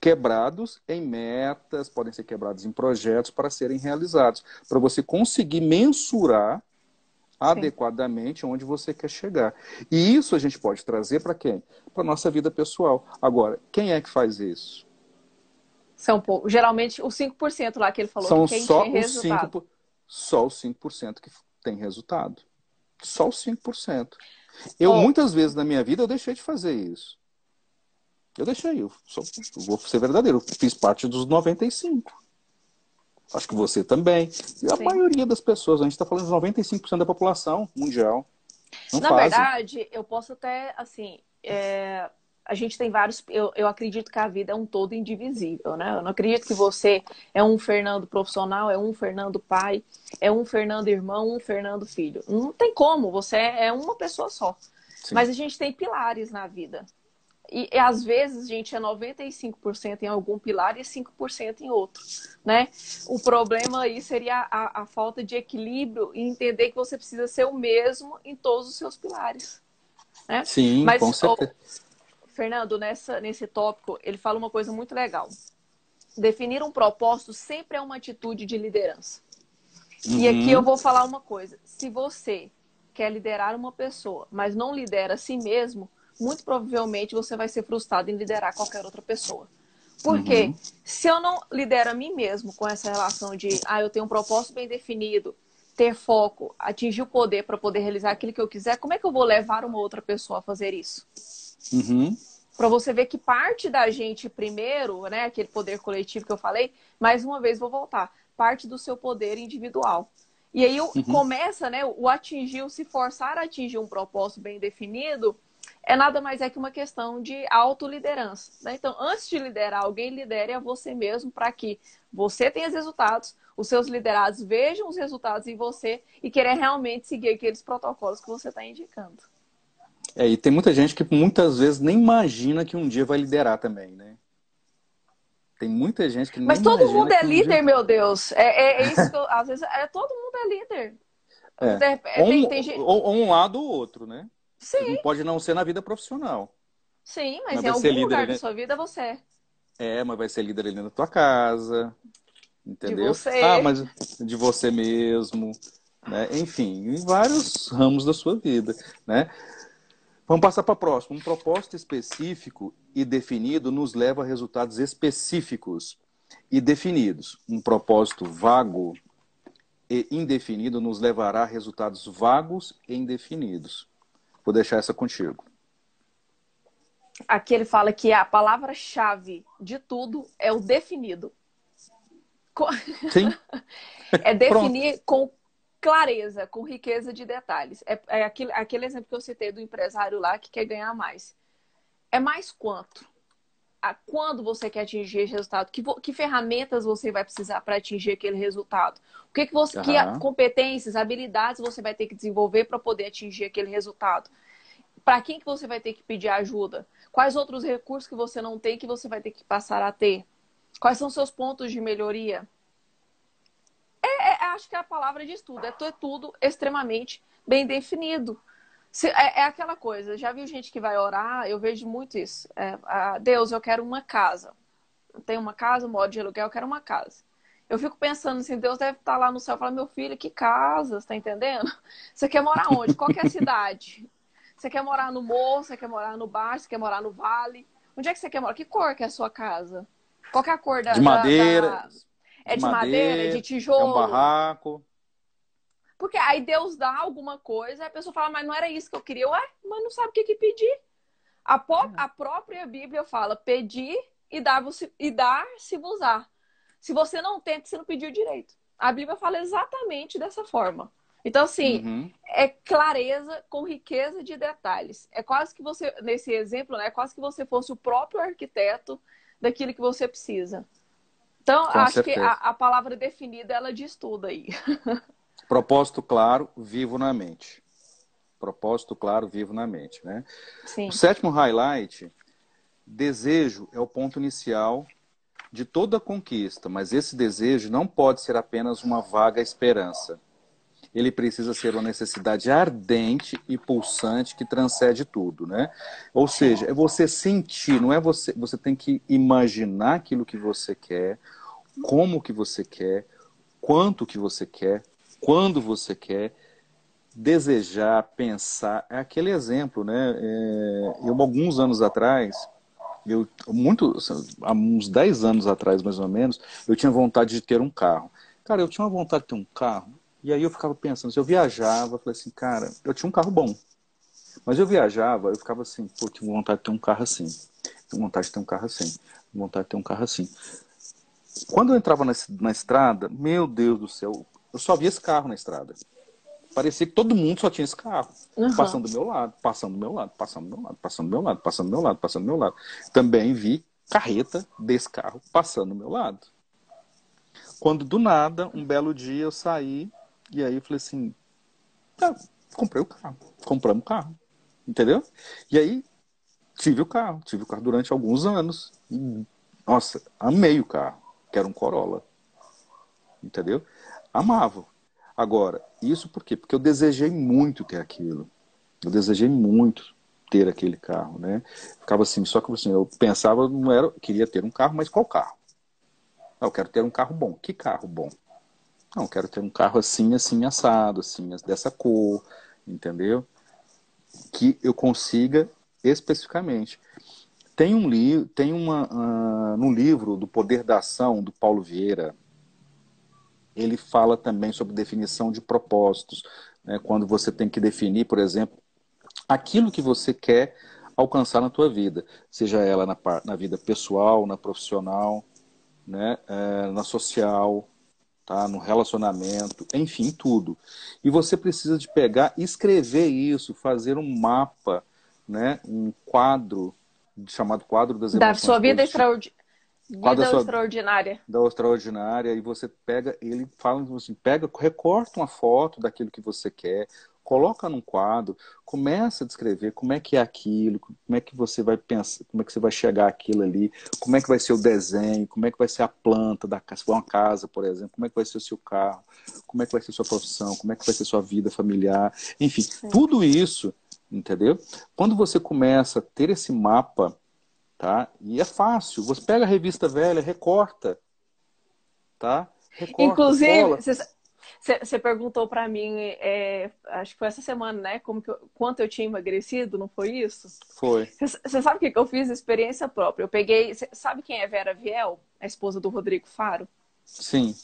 quebrados em metas, podem ser quebrados em projetos para serem realizados, para você conseguir mensurar Sim. adequadamente onde você quer chegar. E isso a gente pode trazer para quem? Para a nossa vida pessoal. Agora, quem é que faz isso? São poucos. Geralmente, os 5% lá que ele falou, que São quem só tem os resultado. só os 5% que tem resultado. Só os 5%. Ou, Muitas vezes na minha vida, eu deixei de fazer isso. Eu deixei, eu vou ser verdadeiro, eu fiz parte dos 95. Acho que você também. E a sim. maioria das pessoas, a gente está falando de 95% da população mundial, não Na fazem. verdade, eu posso até, assim, a gente tem vários. Eu acredito que a vida é um todo indivisível, né? Eu não acredito que você é um Fernando profissional, é um Fernando pai, é um Fernando irmão, um Fernando filho. Não tem como, você é uma pessoa só. Sim. Mas a gente tem pilares na vida. E às vezes a gente é 95% em algum pilar e 5% em outro, né? O problema aí seria a falta de equilíbrio e entender que você precisa ser o mesmo em todos os seus pilares, né? Sim, com Mas, certeza. Fernando, nesse tópico, ele fala uma coisa muito legal. Definir um propósito sempre é uma atitude de liderança. E aqui eu Uhum, vou falar uma coisa. Se você quer liderar uma pessoa, mas não lidera a si mesmo, muito provavelmente você vai ser frustrado em liderar qualquer outra pessoa. Porque uhum. se eu não lidero a mim mesmo com essa relação de, eu tenho um propósito bem definido, ter foco, atingir o poder para poder realizar aquilo que eu quiser, como é que eu vou levar uma outra pessoa a fazer isso? Uhum, Para você ver que parte da gente primeiro, né, aquele poder coletivo que eu falei, mais uma vez vou voltar, parte do seu poder individual. E aí uhum. começa, né, o atingir, o se forçar a atingir um propósito bem definido, é nada mais é que uma questão de autoliderança, né? Então, antes de liderar alguém, lidere a você mesmo para que você tenha os resultados, os seus liderados vejam os resultados em você e querer realmente seguir aqueles protocolos que você está indicando. E tem muita gente que muitas vezes nem imagina que um dia vai liderar também, né? Tem muita gente que nem Mas todo imagina mundo é que um dia. líder, meu Deus. É isso que eu, às vezes, todo mundo é líder. É. Ou um, Tem gente. ou um lado ou outro, né? Não Sim, pode não ser na vida profissional. sim, mas Mas em vai ser algum líder lugar da ali. sua vida você é. Mas vai ser líder ali na tua casa, De entendeu? Ah, você. mas de você mesmo, né? Enfim, em vários ramos da sua vida, né? Vamos passar para a próxima. Um propósito específico e definido nos leva a resultados específicos e definidos. Um propósito vago e indefinido nos levará a resultados vagos e indefinidos. Vou deixar essa contigo. Aqui ele fala que a palavra-chave de tudo é o definido. Sim, É pronto. definir com clareza, com riqueza de detalhes. É aquele exemplo que eu citei do empresário lá que quer ganhar mais. É mais quanto? Quando você quer atingir esse resultado, que ferramentas você vai precisar para atingir aquele resultado, que Aham. competências, habilidades você vai ter que desenvolver para poder atingir aquele resultado, para quem que você vai ter que pedir ajuda, quais outros recursos que você não tem que você vai ter que passar a ter, quais são seus pontos de melhoria. Acho que a palavra diz tudo, é tudo extremamente bem definido. É aquela coisa, já viu gente que vai orar, eu vejo muito isso. Deus, eu quero uma casa. Eu tenho uma casa, moro de aluguel, eu quero uma casa. Eu fico pensando assim, Deus deve estar lá no céu e falar, meu filho, que casa, você tá entendendo? Você quer morar onde? Qual que é a cidade? Você quer morar no morro, você quer morar no baixo, você quer morar no vale? Onde é que você quer morar? Que cor que é a sua casa? Qual que é a cor De madeira, É de de madeira? É de madeira, é um tijolo? barraco. Porque aí Deus dá alguma coisa, a pessoa fala, mas não era isso que eu queria. Ué, mas não sabe o que pedir. A própria Bíblia fala, pedir e dar-se-vos-á. Se você não tem, você não pediu direito. A Bíblia fala exatamente dessa forma. Então, assim, Uhum, é clareza com riqueza de detalhes. É quase que você, nesse exemplo, né, é quase que você fosse o próprio arquiteto daquilo que você precisa. Então, com acho que certeza. a palavra definida, ela diz tudo aí. Propósito claro, vivo na mente. Propósito claro, vivo na mente, né? O Sim. sétimo highlight, desejo é o ponto inicial de toda conquista, mas esse desejo não pode ser apenas uma vaga esperança. Ele precisa ser uma necessidade ardente e pulsante que transcende tudo, né? Ou Sim. seja, é você sentir, não é você, você tem que imaginar aquilo que você quer, como que você quer, quanto que você quer, quando você quer, desejar, pensar, é aquele exemplo, né? Eu, alguns anos atrás, há uns 10 anos atrás, mais ou menos, eu tinha vontade de ter um carro. Cara, eu tinha uma vontade de ter um carro, e aí eu ficava pensando, se eu viajava, eu falei assim, cara, eu tinha um carro bom, mas eu viajava, eu ficava assim, pô, tinha vontade de ter um carro assim, tenho vontade de ter um carro assim, tenho vontade de ter um carro assim. Quando eu entrava na estrada, meu Deus do céu, eu só via esse carro na estrada. Parecia que todo mundo só tinha esse carro. Uhum. Passando do meu lado, passando do meu lado, passando do meu lado, passando do meu lado, passando do meu lado, passando do meu lado. Também vi carreta desse carro passando do meu lado. Quando do nada, um belo dia eu saí e aí eu falei assim, tá, comprei o carro, compramos o carro, entendeu? E aí tive o carro durante alguns anos. E, nossa, amei o carro, que era um Corolla, entendeu? Amava. Agora, isso por quê? Porque eu desejei muito ter aquilo. Eu desejei muito ter aquele carro, né? Ficava assim, só que assim, eu pensava, não era, queria ter um carro, mas qual carro? Ah, eu quero ter um carro bom. Que carro bom? Não, eu quero ter um carro assim, assim, assado, assim, dessa cor, entendeu? Que eu consiga especificamente. Tem um livro, no livro do Poder da Ação, do Paulo Vieira, ele fala também sobre definição de propósitos, né? Quando você tem que definir, por exemplo, aquilo que você quer alcançar na tua vida, seja ela na vida pessoal, na profissional, né, na social, tá, no relacionamento, enfim, tudo. E você precisa de pegar, escrever isso, fazer um mapa, né, um quadro chamado quadro das Da emoções sua vida positivas, quadro da vida sua extraordinária. da extraordinária, e você pega, ele fala assim, pega, recorta uma foto daquilo que você quer, coloca num quadro, começa a descrever como é que é aquilo, como é que você vai pensar, como é que você vai chegar àquilo ali, como é que vai ser o desenho, como é que vai ser a planta da casa, se for uma casa, por exemplo, como é que vai ser o seu carro, como é que vai ser a sua profissão, como é que vai ser a sua vida familiar, enfim, Sim. tudo isso, entendeu? Quando você começa a ter esse mapa, tá? E é fácil, você pega a revista velha, recorta, tá? Recorta, Inclusive, cola. você perguntou para mim, acho que foi essa semana, né? Quanto eu tinha emagrecido, não foi isso? Foi. Você sabe o que eu fiz? Experiência própria. Eu peguei. Cê sabe quem é Vera Viel? A esposa do Rodrigo Faro? Sim.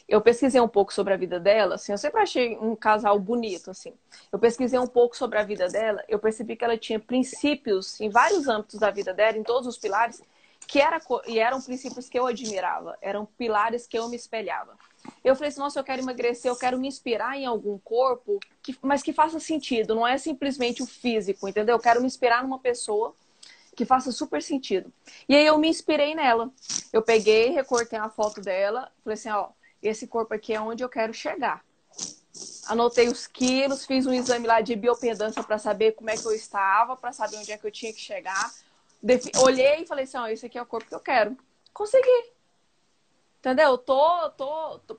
Eu pesquisei um pouco sobre a vida dela, assim, eu sempre achei um casal bonito, assim. Eu pesquisei um pouco sobre a vida dela, eu percebi que ela tinha princípios em vários âmbitos da vida dela, em todos os pilares, e eram princípios que eu admirava, eram pilares que eu me espelhava. Eu falei assim, nossa, eu quero emagrecer, eu quero me inspirar em algum corpo, mas que faça sentido, não é simplesmente o físico, entendeu? Eu quero me inspirar numa pessoa que faça super sentido. E aí eu me inspirei nela. Eu peguei, recortei a foto dela, falei assim, ó, esse corpo aqui é onde eu quero chegar. Anotei os quilos, fiz um exame lá de biopedância para saber como é que eu estava, para saber onde é que eu tinha que chegar. Olhei e falei assim, ó, esse aqui é o corpo que eu quero. Consegui. Entendeu?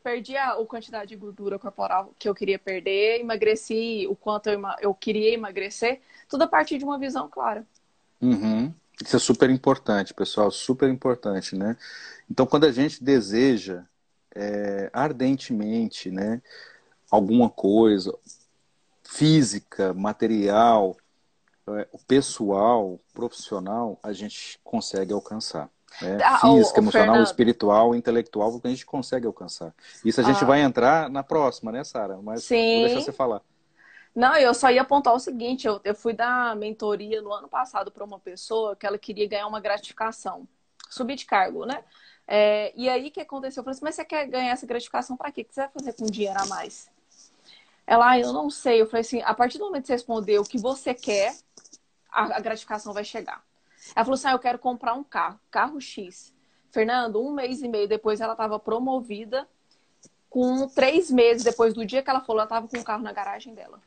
Perdi a quantidade de gordura corporal que eu queria perder, emagreci o quanto eu queria emagrecer, tudo a partir de uma visão clara. Uhum. Isso é super importante, pessoal, super importante, né? Então, quando a gente deseja ardentemente, né, alguma coisa física, material, pessoal, profissional, a gente consegue alcançar. Né? Ah, Física, o emocional, Fernando, espiritual, intelectual, a gente consegue alcançar. Isso a gente vai ah, entrar na próxima, né, Sara? Mas vou deixar você sim. falar. Não, eu só ia apontar o seguinte: eu fui dar mentoria no ano passado para uma pessoa que ela queria ganhar uma gratificação, subir de cargo, né? E aí o que aconteceu? Eu falei assim, mas você quer ganhar essa gratificação para quê? O que você vai fazer com dinheiro a mais? Ela, eu não sei. Eu falei assim, a partir do momento que você responder o que você quer, a gratificação vai chegar. Ela falou assim, eu quero comprar um carro X. Fernando, um mês e meio depois ela estava promovida, com 3 meses depois do dia que ela falou, ela estava com o carro na garagem dela.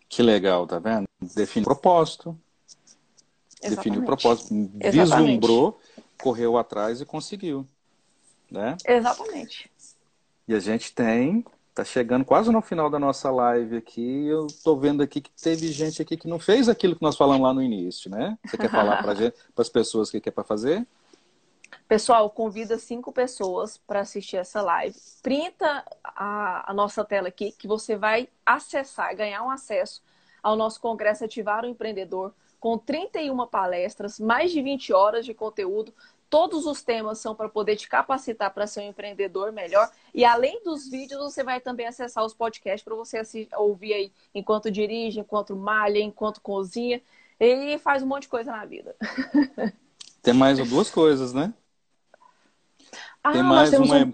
Que legal, tá vendo? Define o propósito. Definiu o Exatamente. propósito, Exatamente. vislumbrou, correu atrás e conseguiu, né? Exatamente. E a gente tá chegando quase no final da nossa live aqui. Eu tô vendo aqui que teve gente aqui que não fez aquilo que nós falamos lá no início, né? Você quer falar para as pessoas o que é para fazer? Pessoal, convida 5 pessoas para assistir essa live. Printa a nossa tela aqui, que você vai acessar, ganhar um acesso ao nosso Congresso Ativar o Empreendedor, com 31 palestras, mais de 20 horas de conteúdo. Todos os temas são para poder te capacitar para ser um empreendedor melhor. E além dos vídeos, você vai também acessar os podcasts para você ouvir aí enquanto dirige, enquanto malha, enquanto cozinha. E faz um monte de coisa na vida. Tem mais duas coisas, né? Tem Ah, nós mais temos um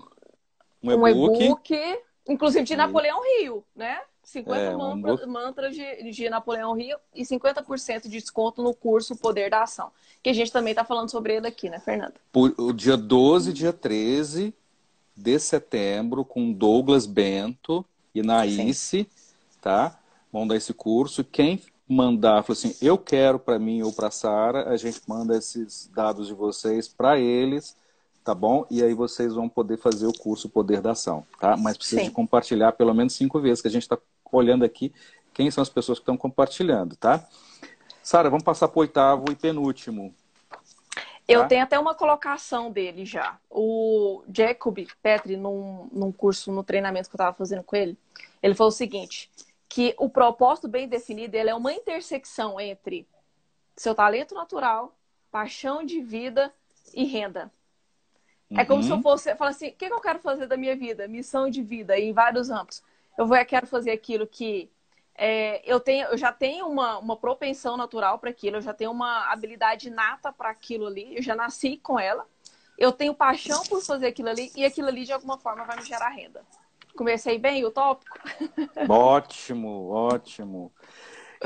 um e-book. e-book, inclusive de E, Napoleão Hill, né? 50 um e-book. mantras de Napoleão Hill e 50% de desconto no curso Poder da Ação. Que a gente também está falando sobre ele aqui, né, Fernanda? O dia 12 e dia 13 de setembro, com Douglas Bento e Sim. Naíce, tá? Vão dar esse curso. Quem mandar, fala assim, eu quero para mim ou para Sara, a gente manda esses dados de vocês para eles, tá bom? E aí vocês vão poder fazer o curso Poder da Ação, tá? Mas precisa de Sim. compartilhar pelo menos 5 vezes, que a gente está olhando aqui quem são as pessoas que estão compartilhando, tá? Sara, vamos passar para o oitavo e penúltimo, Eu tá? tenho até uma colocação dele já. O Jacob Petri, num curso, no treinamento que eu estava fazendo com ele, ele falou o seguinte, que o propósito bem definido ele é uma intersecção entre seu talento natural, paixão de vida e renda. É como se eu Uhum. fosse falar assim, o que eu quero fazer da minha vida? Missão de vida, em vários âmbitos. Eu quero fazer aquilo que eu já tenho uma propensão natural para aquilo, eu já tenho uma habilidade nata para aquilo ali, eu já nasci com ela, eu tenho paixão por fazer aquilo ali e aquilo ali de alguma forma vai me gerar renda. Comecei bem o tópico? Ótimo, ótimo.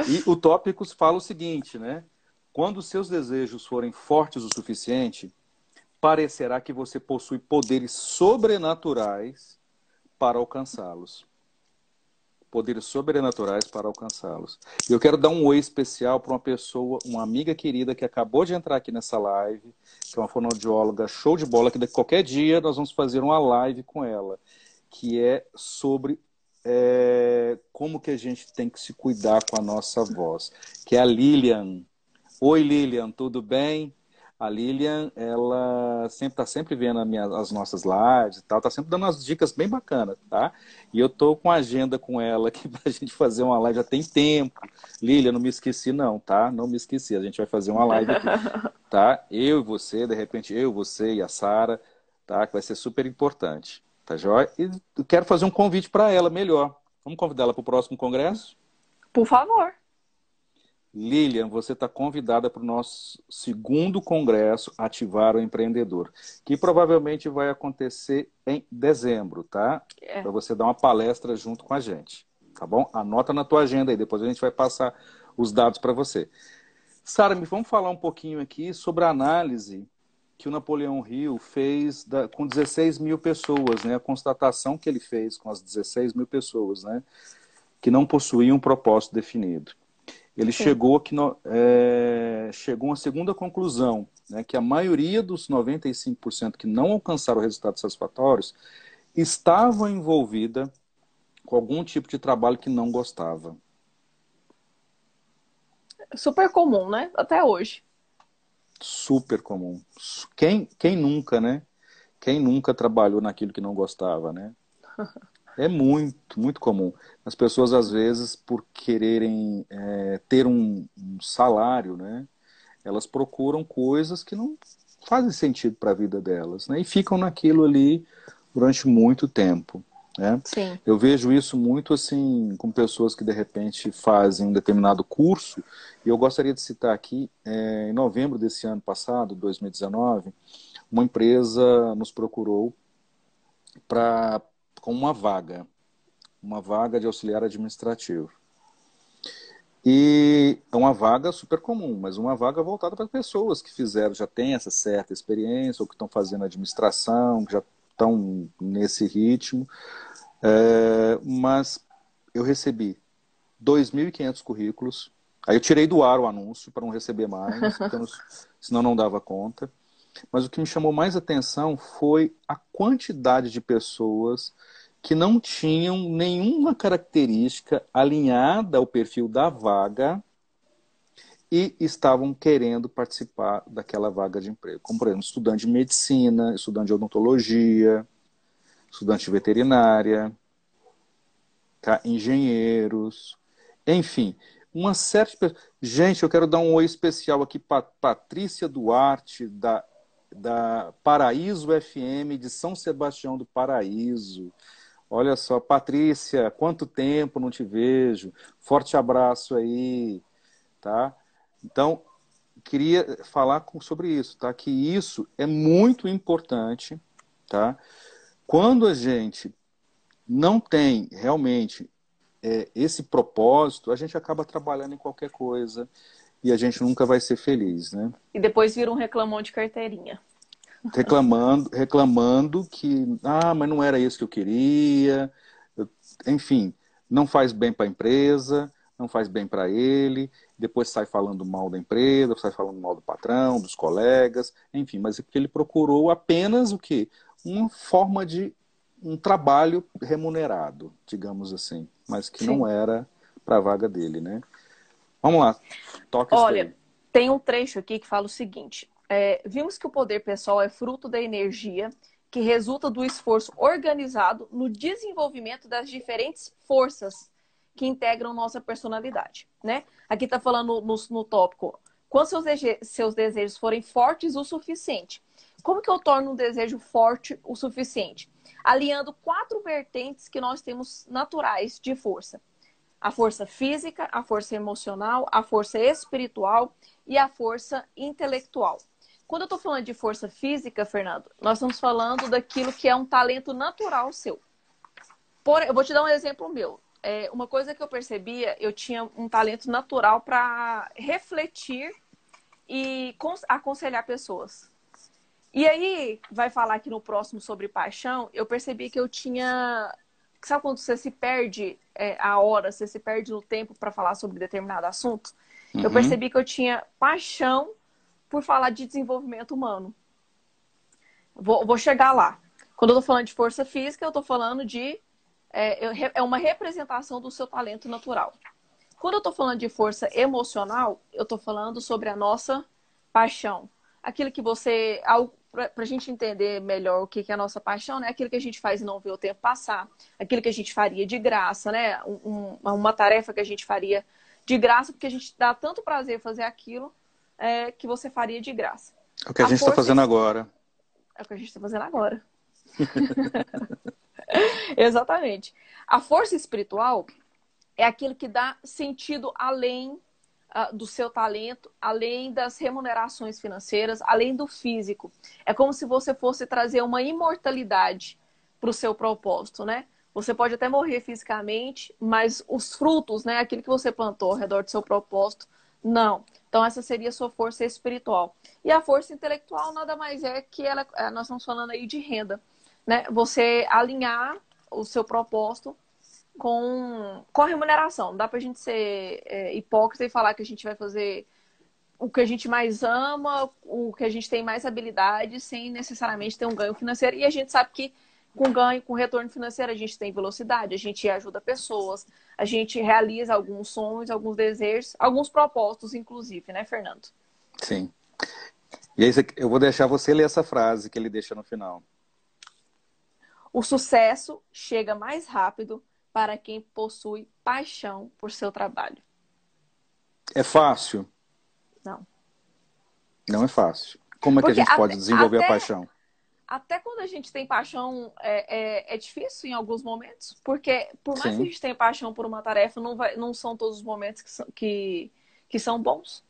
E o Tópicos fala o seguinte, né? Quando os seus desejos forem fortes o suficiente, parecerá que você possui poderes sobrenaturais para alcançá-los. Poderes sobrenaturais para alcançá-los. E eu quero dar um oi especial para uma pessoa, uma amiga querida que acabou de entrar aqui nessa live, que é uma fonoaudióloga show de bola, que daqui qualquer dia nós vamos fazer uma live com ela, que é sobre como que a gente tem que se cuidar com a nossa voz, que é a Lilian. Oi, Lilian, tudo bem? A Lilian, ela está sempre vendo as nossas lives e tal, tá sempre dando umas dicas bem bacanas, tá? E eu tô com a agenda com ela aqui pra gente fazer uma live, já tem tempo. Lilian, não me esqueci não, tá? Não me esqueci, a gente vai fazer uma live aqui, tá? Eu e você, de repente eu, você e a Sara, tá? Que vai ser super importante, tá joia? E eu quero fazer um convite para ela melhor. Vamos convidar ela para o próximo congresso? Por favor. Lilian, você está convidada para o nosso segundo congresso Ativar o Empreendedor, que provavelmente vai acontecer em dezembro, tá? É. Para você dar uma palestra junto com a gente, tá bom? Anota na tua agenda aí, depois a gente vai passar os dados para você. Sara, vamos falar um pouquinho aqui sobre a análise que o Napoleão Hill fez com 16 mil pessoas, né? A constatação que ele fez com as 16 mil pessoas, né? Que não possuíam um propósito definido. Ele Sim. chegou a uma segunda conclusão, né, que a maioria dos 95% que não alcançaram resultados satisfatórios estavam envolvida com algum tipo de trabalho que não gostava. Super comum, né? Até hoje. Super comum. Quem nunca, né? Quem nunca trabalhou naquilo que não gostava, né? É muito, muito comum. As pessoas, às vezes, por quererem ter um salário, né? Elas procuram coisas que não fazem sentido para a vida delas, né? E ficam naquilo ali durante muito tempo, né? Sim. Eu vejo isso muito assim com pessoas que de repente fazem um determinado curso. E eu gostaria de citar aqui, em novembro desse ano passado, 2019, uma empresa nos procurou para com uma vaga de auxiliar administrativo. E é uma vaga super comum, mas uma vaga voltada para pessoas que fizeram, já têm essa certa experiência, ou que estão fazendo administração, que já estão nesse ritmo. Mas eu recebi 2.500 currículos. Aí eu tirei do ar o anúncio para não receber mais, porque senão não dava conta. Mas o que me chamou mais atenção foi a quantidade de pessoas que não tinham nenhuma característica alinhada ao perfil da vaga e estavam querendo participar daquela vaga de emprego. Como, por exemplo, estudante de medicina, estudante de odontologia, estudante de veterinária, tá? Engenheiros, enfim, uma série de pessoas. Gente, eu quero dar um oi especial aqui para Patrícia Duarte, da Paraíso FM, de São Sebastião do Paraíso. Olha só, Patrícia, quanto tempo não te vejo. Forte abraço aí, tá? Então, queria falar sobre isso, tá? Que isso é muito importante, tá? Quando a gente não tem realmente esse propósito, a gente acaba trabalhando em qualquer coisa e a gente nunca vai ser feliz, né? E depois vira um reclamão de carteirinha. Reclamando que, mas não era isso que eu queria, enfim, não faz bem para a empresa, não faz bem para ele, depois sai falando mal da empresa, sai falando mal do patrão, dos colegas, enfim, mas é porque ele procurou apenas o quê? Uma forma de um trabalho remunerado, digamos assim, mas que não Sim. era para a vaga dele, né? Vamos lá, toca isso Olha, aí. tem um trecho aqui que fala o seguinte: vimos que o poder pessoal é fruto da energia que resulta do esforço organizado no desenvolvimento das diferentes forças que integram nossa personalidade, né? Aqui está falando no tópico, quando seus desejos forem fortes o suficiente. Como que eu torno um desejo forte o suficiente? Alinhando 4 vertentes que nós temos naturais de força: a força física, a força emocional, a força espiritual e a força intelectual. Quando eu estou falando de força física, Fernando, nós estamos falando daquilo que é um talento natural seu. Eu vou te dar um exemplo meu. Uma coisa que eu percebia, eu tinha um talento natural para refletir e aconselhar pessoas. E aí, vai falar aqui no próximo sobre paixão, eu percebi que eu tinha... Sabe quando você se perde a hora, você se perde no tempo para falar sobre determinado assunto? Eu Uhum. percebi que eu tinha paixão por falar de desenvolvimento humano. Vou chegar lá. Quando eu tô falando de força física, eu tô falando de... É uma representação do seu talento natural. Quando eu tô falando de força emocional, eu tô falando sobre a nossa paixão. Aquilo que você... Para a gente entender melhor o que é a nossa paixão, né? Aquilo que a gente faz e não vê o tempo passar. Aquilo que a gente faria de graça, né? Uma tarefa que a gente faria de graça, porque a gente dá tanto prazer fazer aquilo que você faria de graça. É o que a gente está fazendo agora. É o que a gente está fazendo agora. Exatamente. A força espiritual é aquilo que dá sentido além do seu talento, além das remunerações financeiras, além do físico. É como se você fosse trazer uma imortalidade para o seu propósito, né? Você pode até morrer fisicamente, mas os frutos, né, aquilo que você plantou ao redor do seu propósito, não. Então essa seria a sua força espiritual. E a força intelectual nada mais é que nós estamos falando aí de renda, né? Você alinhar o seu propósito com a remuneração. Não dá pra gente ser hipócrita e falar que a gente vai fazer o que a gente mais ama, o que a gente tem mais habilidade, sem necessariamente ter um ganho financeiro. E a gente sabe que com ganho, com retorno financeiro, a gente tem velocidade, a gente ajuda pessoas, a gente realiza alguns sonhos, alguns desejos, alguns propósitos, inclusive, né, Fernando? Sim. E aí eu vou deixar você ler essa frase que ele deixa no final. O sucesso chega mais rápido para quem possui paixão por seu trabalho. É fácil? Não. Não é fácil. Como é que a Porque gente pode desenvolver a paixão? até quando a gente tem paixão, é difícil em alguns momentos. Porque por mais que a Sim. gente tenha paixão por uma tarefa, não são todos os momentos que são bons.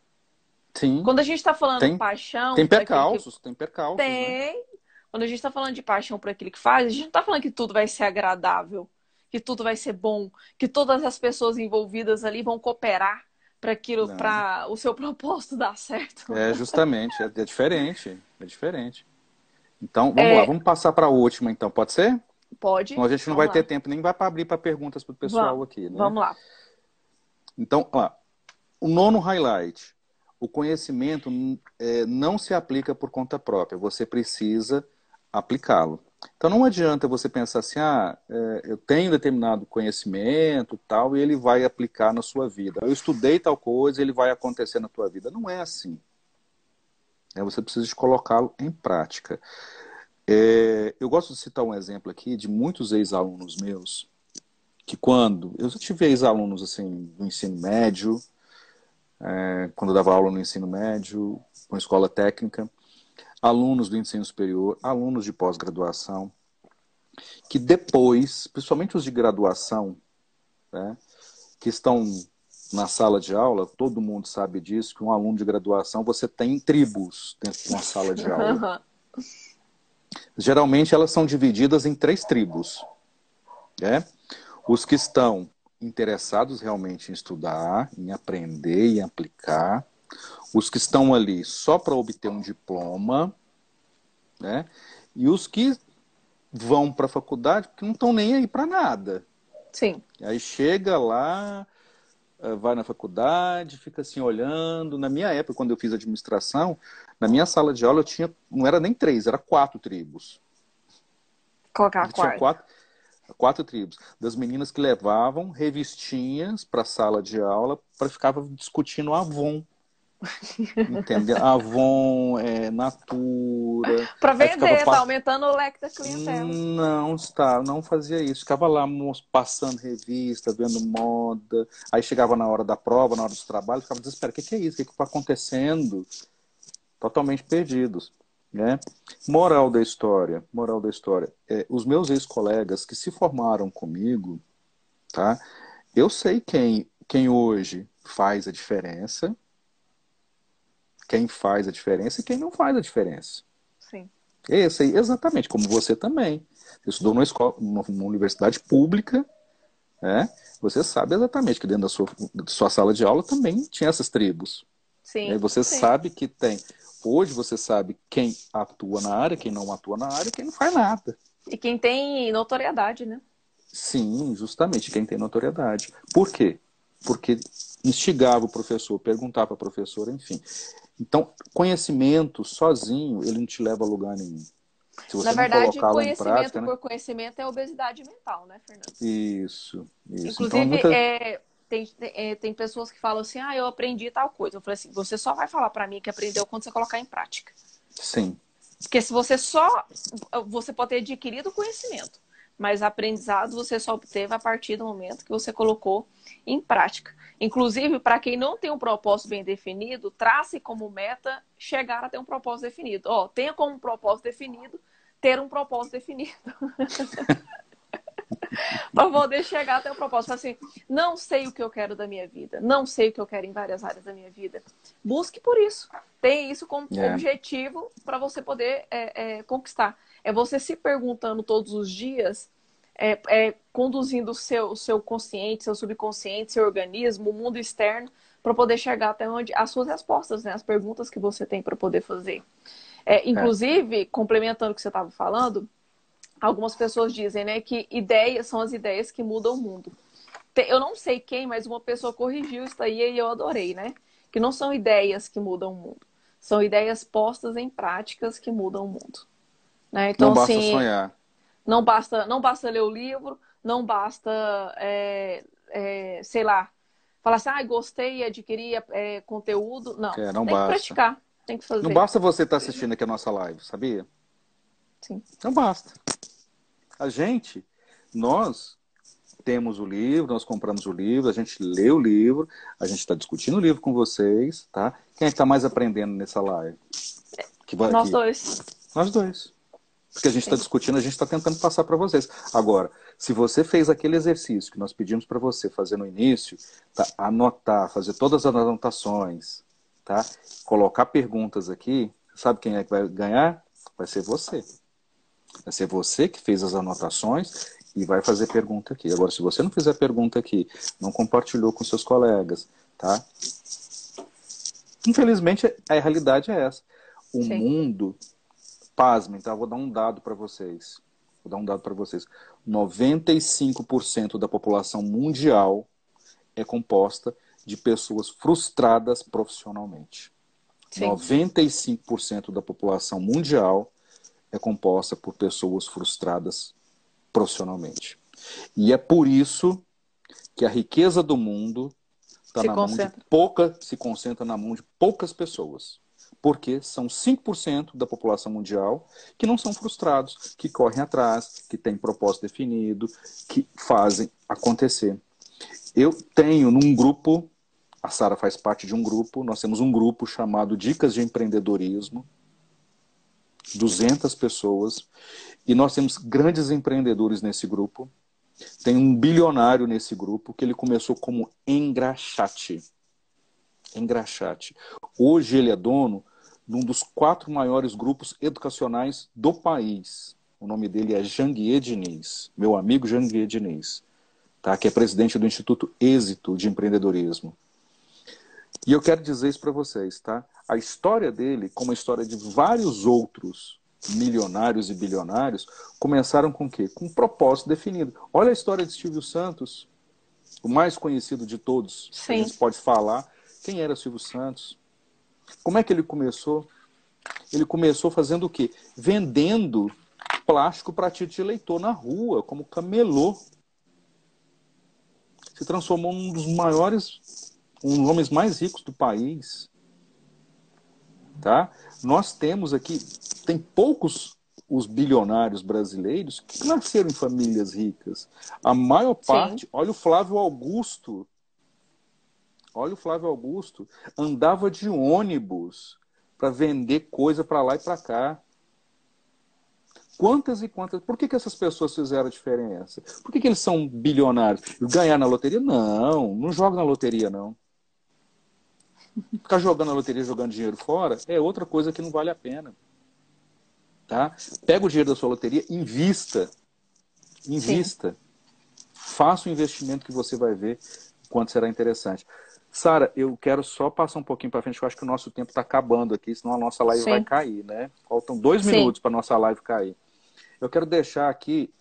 Sim. Quando a gente está falando Tem, paixão tem por aquilo que percalços, tem percalços, né? tem, quando a gente está falando de paixão por aquilo que faz, a gente não está falando que tudo vai ser agradável, que tudo vai ser bom, que todas as pessoas envolvidas ali vão cooperar para aquilo, Não. para o seu propósito dar certo. É justamente, é diferente. É diferente. Então, vamos lá, vamos passar para a última, então, pode ser? Pode? Senão a gente não Vamos vai ter lá. tempo nem vai para abrir para perguntas para o pessoal aqui, né? Vamos lá. Então, ó, o nono highlight. O conhecimento não se aplica por conta própria. Você precisa aplicá-lo. Então, não adianta você pensar assim, eu tenho determinado conhecimento, tal, e ele vai aplicar na sua vida. Eu estudei tal coisa, ele vai acontecer na tua vida. Não é assim. Você precisa de colocá-lo em prática. Eu gosto de citar um exemplo aqui de muitos ex-alunos meus, que eu já tive ex-alunos assim, do ensino médio, quando eu dava aula no ensino médio, com escola técnica, alunos do ensino superior, alunos de pós-graduação, que depois, principalmente os de graduação, né, que estão na sala de aula, todo mundo sabe disso, que um aluno de graduação, você tem tribos dentro de uma sala de aula. Geralmente elas são divididas em 3 tribos. Né? Os que estão interessados realmente em estudar, em aprender e aplicar. Os que estão ali só para obter um diploma. Né? E os que vão para a faculdade porque não estão nem aí para nada. Sim. Aí chega lá, vai na faculdade, fica assim olhando. Na minha época, quando eu fiz administração, na minha sala de aula eu tinha, não era nem 3, era 4 tribos. Colocar a Tinha quarta. 4 tribos. Das meninas que levavam revistinhas para a sala de aula para ficar discutindo Avon. Entendeu? Avon, Natura. Para Aí ficava vender, tá aumentando o leque da clientela. Não fazia isso. Ficava lá passando revista, vendo moda. Aí chegava na hora da prova, na hora dos trabalhos, ficava desesperado. O que é isso? O que está acontecendo? Totalmente perdidos. Né? Moral da história. Os meus ex-colegas que se formaram comigo, tá? Eu sei quem hoje faz a diferença, quem faz a diferença e quem não faz a diferença. Sim. Esse aí, exatamente, como você também. Você estudou numa universidade pública, né? Você sabe exatamente que dentro da sua sala de aula também tinha essas tribos. Sim. E você Sim. sabe que tem. Hoje você sabe quem atua na área, quem não atua na área, quem não faz nada. E quem tem notoriedade, né? Sim, justamente, quem tem notoriedade. Por quê? Porque instigava o professor, perguntava para a professora, enfim. Então, conhecimento sozinho, ele não te leva a lugar nenhum. Se você Na não verdade, colocá-lo em conhecimento prática, né? por conhecimento é obesidade mental, né, Fernando? Isso. Então, Inclusive, tem pessoas que falam assim, eu aprendi tal coisa. Eu falei assim, você só vai falar para mim que aprendeu quando você colocar em prática. Sim. Porque se você pode ter adquirido conhecimento, mas aprendizado você só obteve a partir do momento que você colocou em prática. Inclusive, para quem não tem um propósito bem definido, trace como meta chegar a ter um propósito definido. Tenha como propósito definido ter um propósito definido. Para poder chegar até o propósito. Assim, não sei o que eu quero da minha vida, não sei o que eu quero em várias áreas da minha vida. Busque por isso. Tenha isso como objetivo para você poder conquistar. É você se perguntando todos os dias, conduzindo o seu consciente, seu subconsciente, seu organismo, o mundo externo, para poder chegar até onde as suas respostas, né? As perguntas que você tem para poder fazer. Inclusive, complementando o que você estava falando, algumas pessoas dizem, né, que ideias são as ideias que mudam o mundo. Eu não sei quem, mas uma pessoa corrigiu isso aí e eu adorei, né? Que não são ideias que mudam o mundo. São ideias postas em práticas que mudam o mundo. Né? Então, Não basta assim, sonhar. não basta ler o livro, não basta, sei lá, falar assim, gostei, adquiri conteúdo. Não, Não tem que basta. praticar, tem que Não fazer. basta você estar assistindo aqui a nossa live, sabia? Sim. Não basta. Nós temos o livro, nós compramos o livro, a gente lê o livro, a gente está discutindo o livro com vocês, tá? Quem é que está mais aprendendo nessa live? Nós dois. Nós dois. Porque a gente está discutindo, a gente está tentando passar para vocês. Agora, se você fez aquele exercício que nós pedimos para você fazer no início, tá? Anotar, fazer todas as anotações, tá? Colocar perguntas aqui, sabe quem é que vai ganhar? Vai ser você. Vai ser você que fez as anotações e vai fazer pergunta aqui. Agora, se você não fizer pergunta aqui, não compartilhou com seus colegas, tá? Infelizmente, a realidade é essa. O mundo, pasmem, tá? Vou dar um dado para vocês. 95% da população mundial é composta de pessoas frustradas profissionalmente. Sim. 95% da população mundial é composta por pessoas frustradas profissionalmente. E é por isso que a riqueza do mundo se concentra na mão de poucas pessoas. Porque são 5% da população mundial que não são frustrados, que correm atrás, que têm propósito definido, que fazem acontecer. Eu tenho num grupo, a Sara faz parte de um grupo, nós temos um grupo chamado Dicas de Empreendedorismo, 200 pessoas, e nós temos grandes empreendedores nesse grupo. Tem um bilionário nesse grupo que ele começou como engraxate. Engraxate. Hoje ele é dono de um dos 4 maiores grupos educacionais do país. O nome dele é Janguier Diniz, meu amigo Janguier Diniz, tá? Que é presidente do Instituto Êxito de Empreendedorismo. E eu quero dizer isso para vocês, tá? A história dele, como a história de vários outros milionários e bilionários, começaram com o quê? Com um propósito definido. Olha a história de Silvio Santos, o mais conhecido de todos. Sim. A gente pode falar. Quem era Silvio Santos? Como é que ele começou? Ele começou fazendo o quê? Vendendo plástico para título de eleitor na rua, como camelô. Se transformou num dos maiores, um dos homens mais ricos do país. Tá? Nós temos aqui, tem poucos os bilionários brasileiros que nasceram em famílias ricas. A maior parte, sim, olha o Flávio Augusto. Olha o Flávio Augusto, andava de ônibus para vender coisa para lá e para cá. Quantas e quantas... Por que essas pessoas fizeram a diferença? Por que eles são bilionários? Ganhar na loteria? Não, não joga na loteria, não. Ficar jogando na loteria, jogando dinheiro fora, é outra coisa que não vale a pena. Tá? Pega o dinheiro da sua loteria, invista. Invista. Sim. Faça o investimento que você vai ver quanto será interessante. Sara, eu quero só passar um pouquinho para frente, eu acho que o nosso tempo está acabando aqui, senão a nossa live, sim, vai cair, né? Faltam 2 minutos para a nossa live cair. Eu quero deixar aqui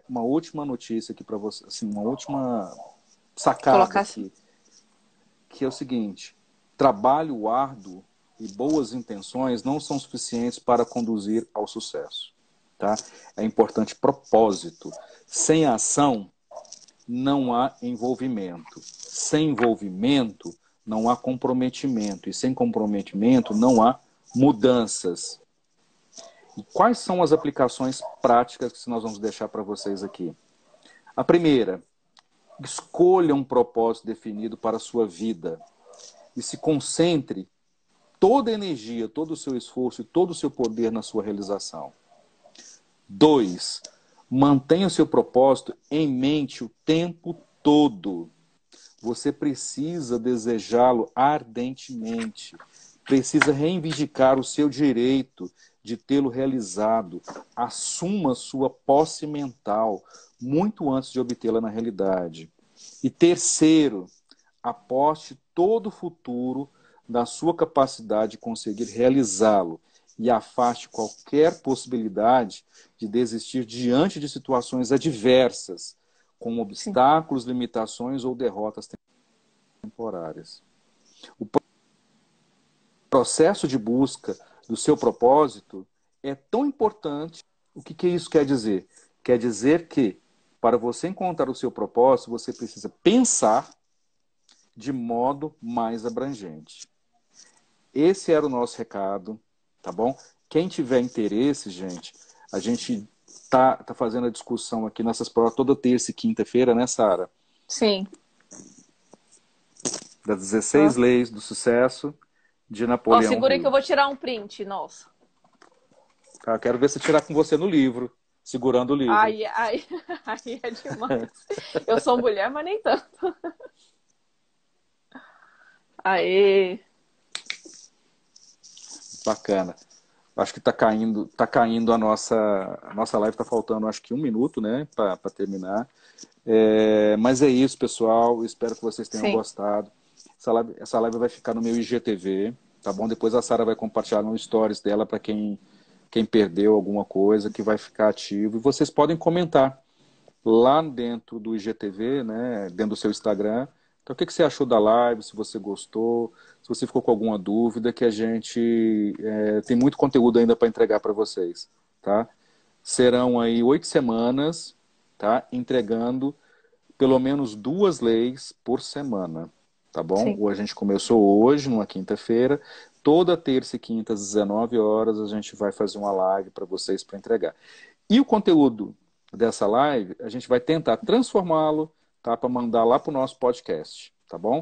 uma última notícia aqui para você, assim, uma última sacada aqui, que é o seguinte: trabalho árduo e boas intenções não são suficientes para conduzir ao sucesso, tá? É importante propósito. Sem ação, não há envolvimento. Sem envolvimento, não há comprometimento. E sem comprometimento, não há mudanças. E quais são as aplicações práticas que nós vamos deixar para vocês aqui? A primeira, escolha um propósito definido para a sua vida. E se concentre toda a energia, todo o seu esforço e todo o seu poder na sua realização. 2, mantenha o seu propósito em mente o tempo todo. Você precisa desejá-lo ardentemente. Precisa reivindicar o seu direito de tê-lo realizado. Assuma sua posse mental muito antes de obtê-la na realidade. E terceiro, aposte todo o futuro na sua capacidade de conseguir realizá-lo e afaste qualquer possibilidade de desistir diante de situações adversas, com obstáculos, limitações ou derrotas temporárias. O processo de busca do seu propósito é tão importante. O que isso quer dizer? Quer dizer que, para você encontrar o seu propósito, você precisa pensar de modo mais abrangente. Esse era o nosso recado, tá bom? Quem tiver interesse, gente, a gente tá fazendo a discussão aqui nessas provas toda terça e quinta-feira, né, Sara? Sim. Das 16 leis do sucesso de Napoleão. Segura aí que eu vou tirar um print, nossa. Tá, quero ver você tirar com você no livro, segurando o livro. Aí é demais. Eu sou mulher, mas nem tanto. Aê! Bacana. Acho que tá caindo a nossa live, tá faltando acho que 1 minuto, né, para terminar. Mas é isso, pessoal. Espero que vocês tenham gostado. Essa live vai ficar no meu IGTV, tá bom? Depois a Sara vai compartilhar no stories dela para quem perdeu alguma coisa, que vai ficar ativo. E vocês podem comentar lá dentro do IGTV, né, dentro do seu Instagram, Então, o que você achou da live? Se você gostou, se você ficou com alguma dúvida, que a gente tem muito conteúdo ainda para entregar para vocês, tá? Serão aí 8 semanas, tá? Entregando pelo menos 2 leis por semana, tá bom? Sim. A gente começou hoje, numa quinta-feira. Toda terça e quinta, às 19 horas, a gente vai fazer uma live para vocês para entregar. E o conteúdo dessa live, a gente vai tentar transformá-lo, tá? Para mandar lá para o nosso podcast, tá bom?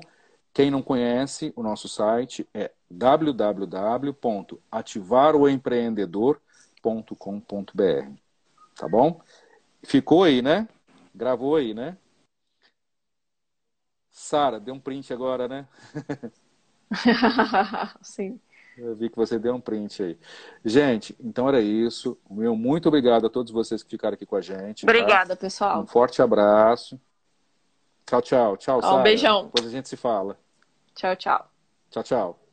Quem não conhece, o nosso site é www.ativaroempreendedor.com.br, tá bom? Ficou aí, né? Gravou aí, né? Sara, deu um print agora, né? Sim. Eu vi que você deu um print aí. Gente, então era isso. Meu muito obrigado a todos vocês que ficaram aqui com a gente, tá? Obrigada, Um pessoal. forte abraço. Tchau, tchau. Tchau, Ó, um Sara. beijão. Depois a gente se fala. Tchau, tchau. Tchau, tchau.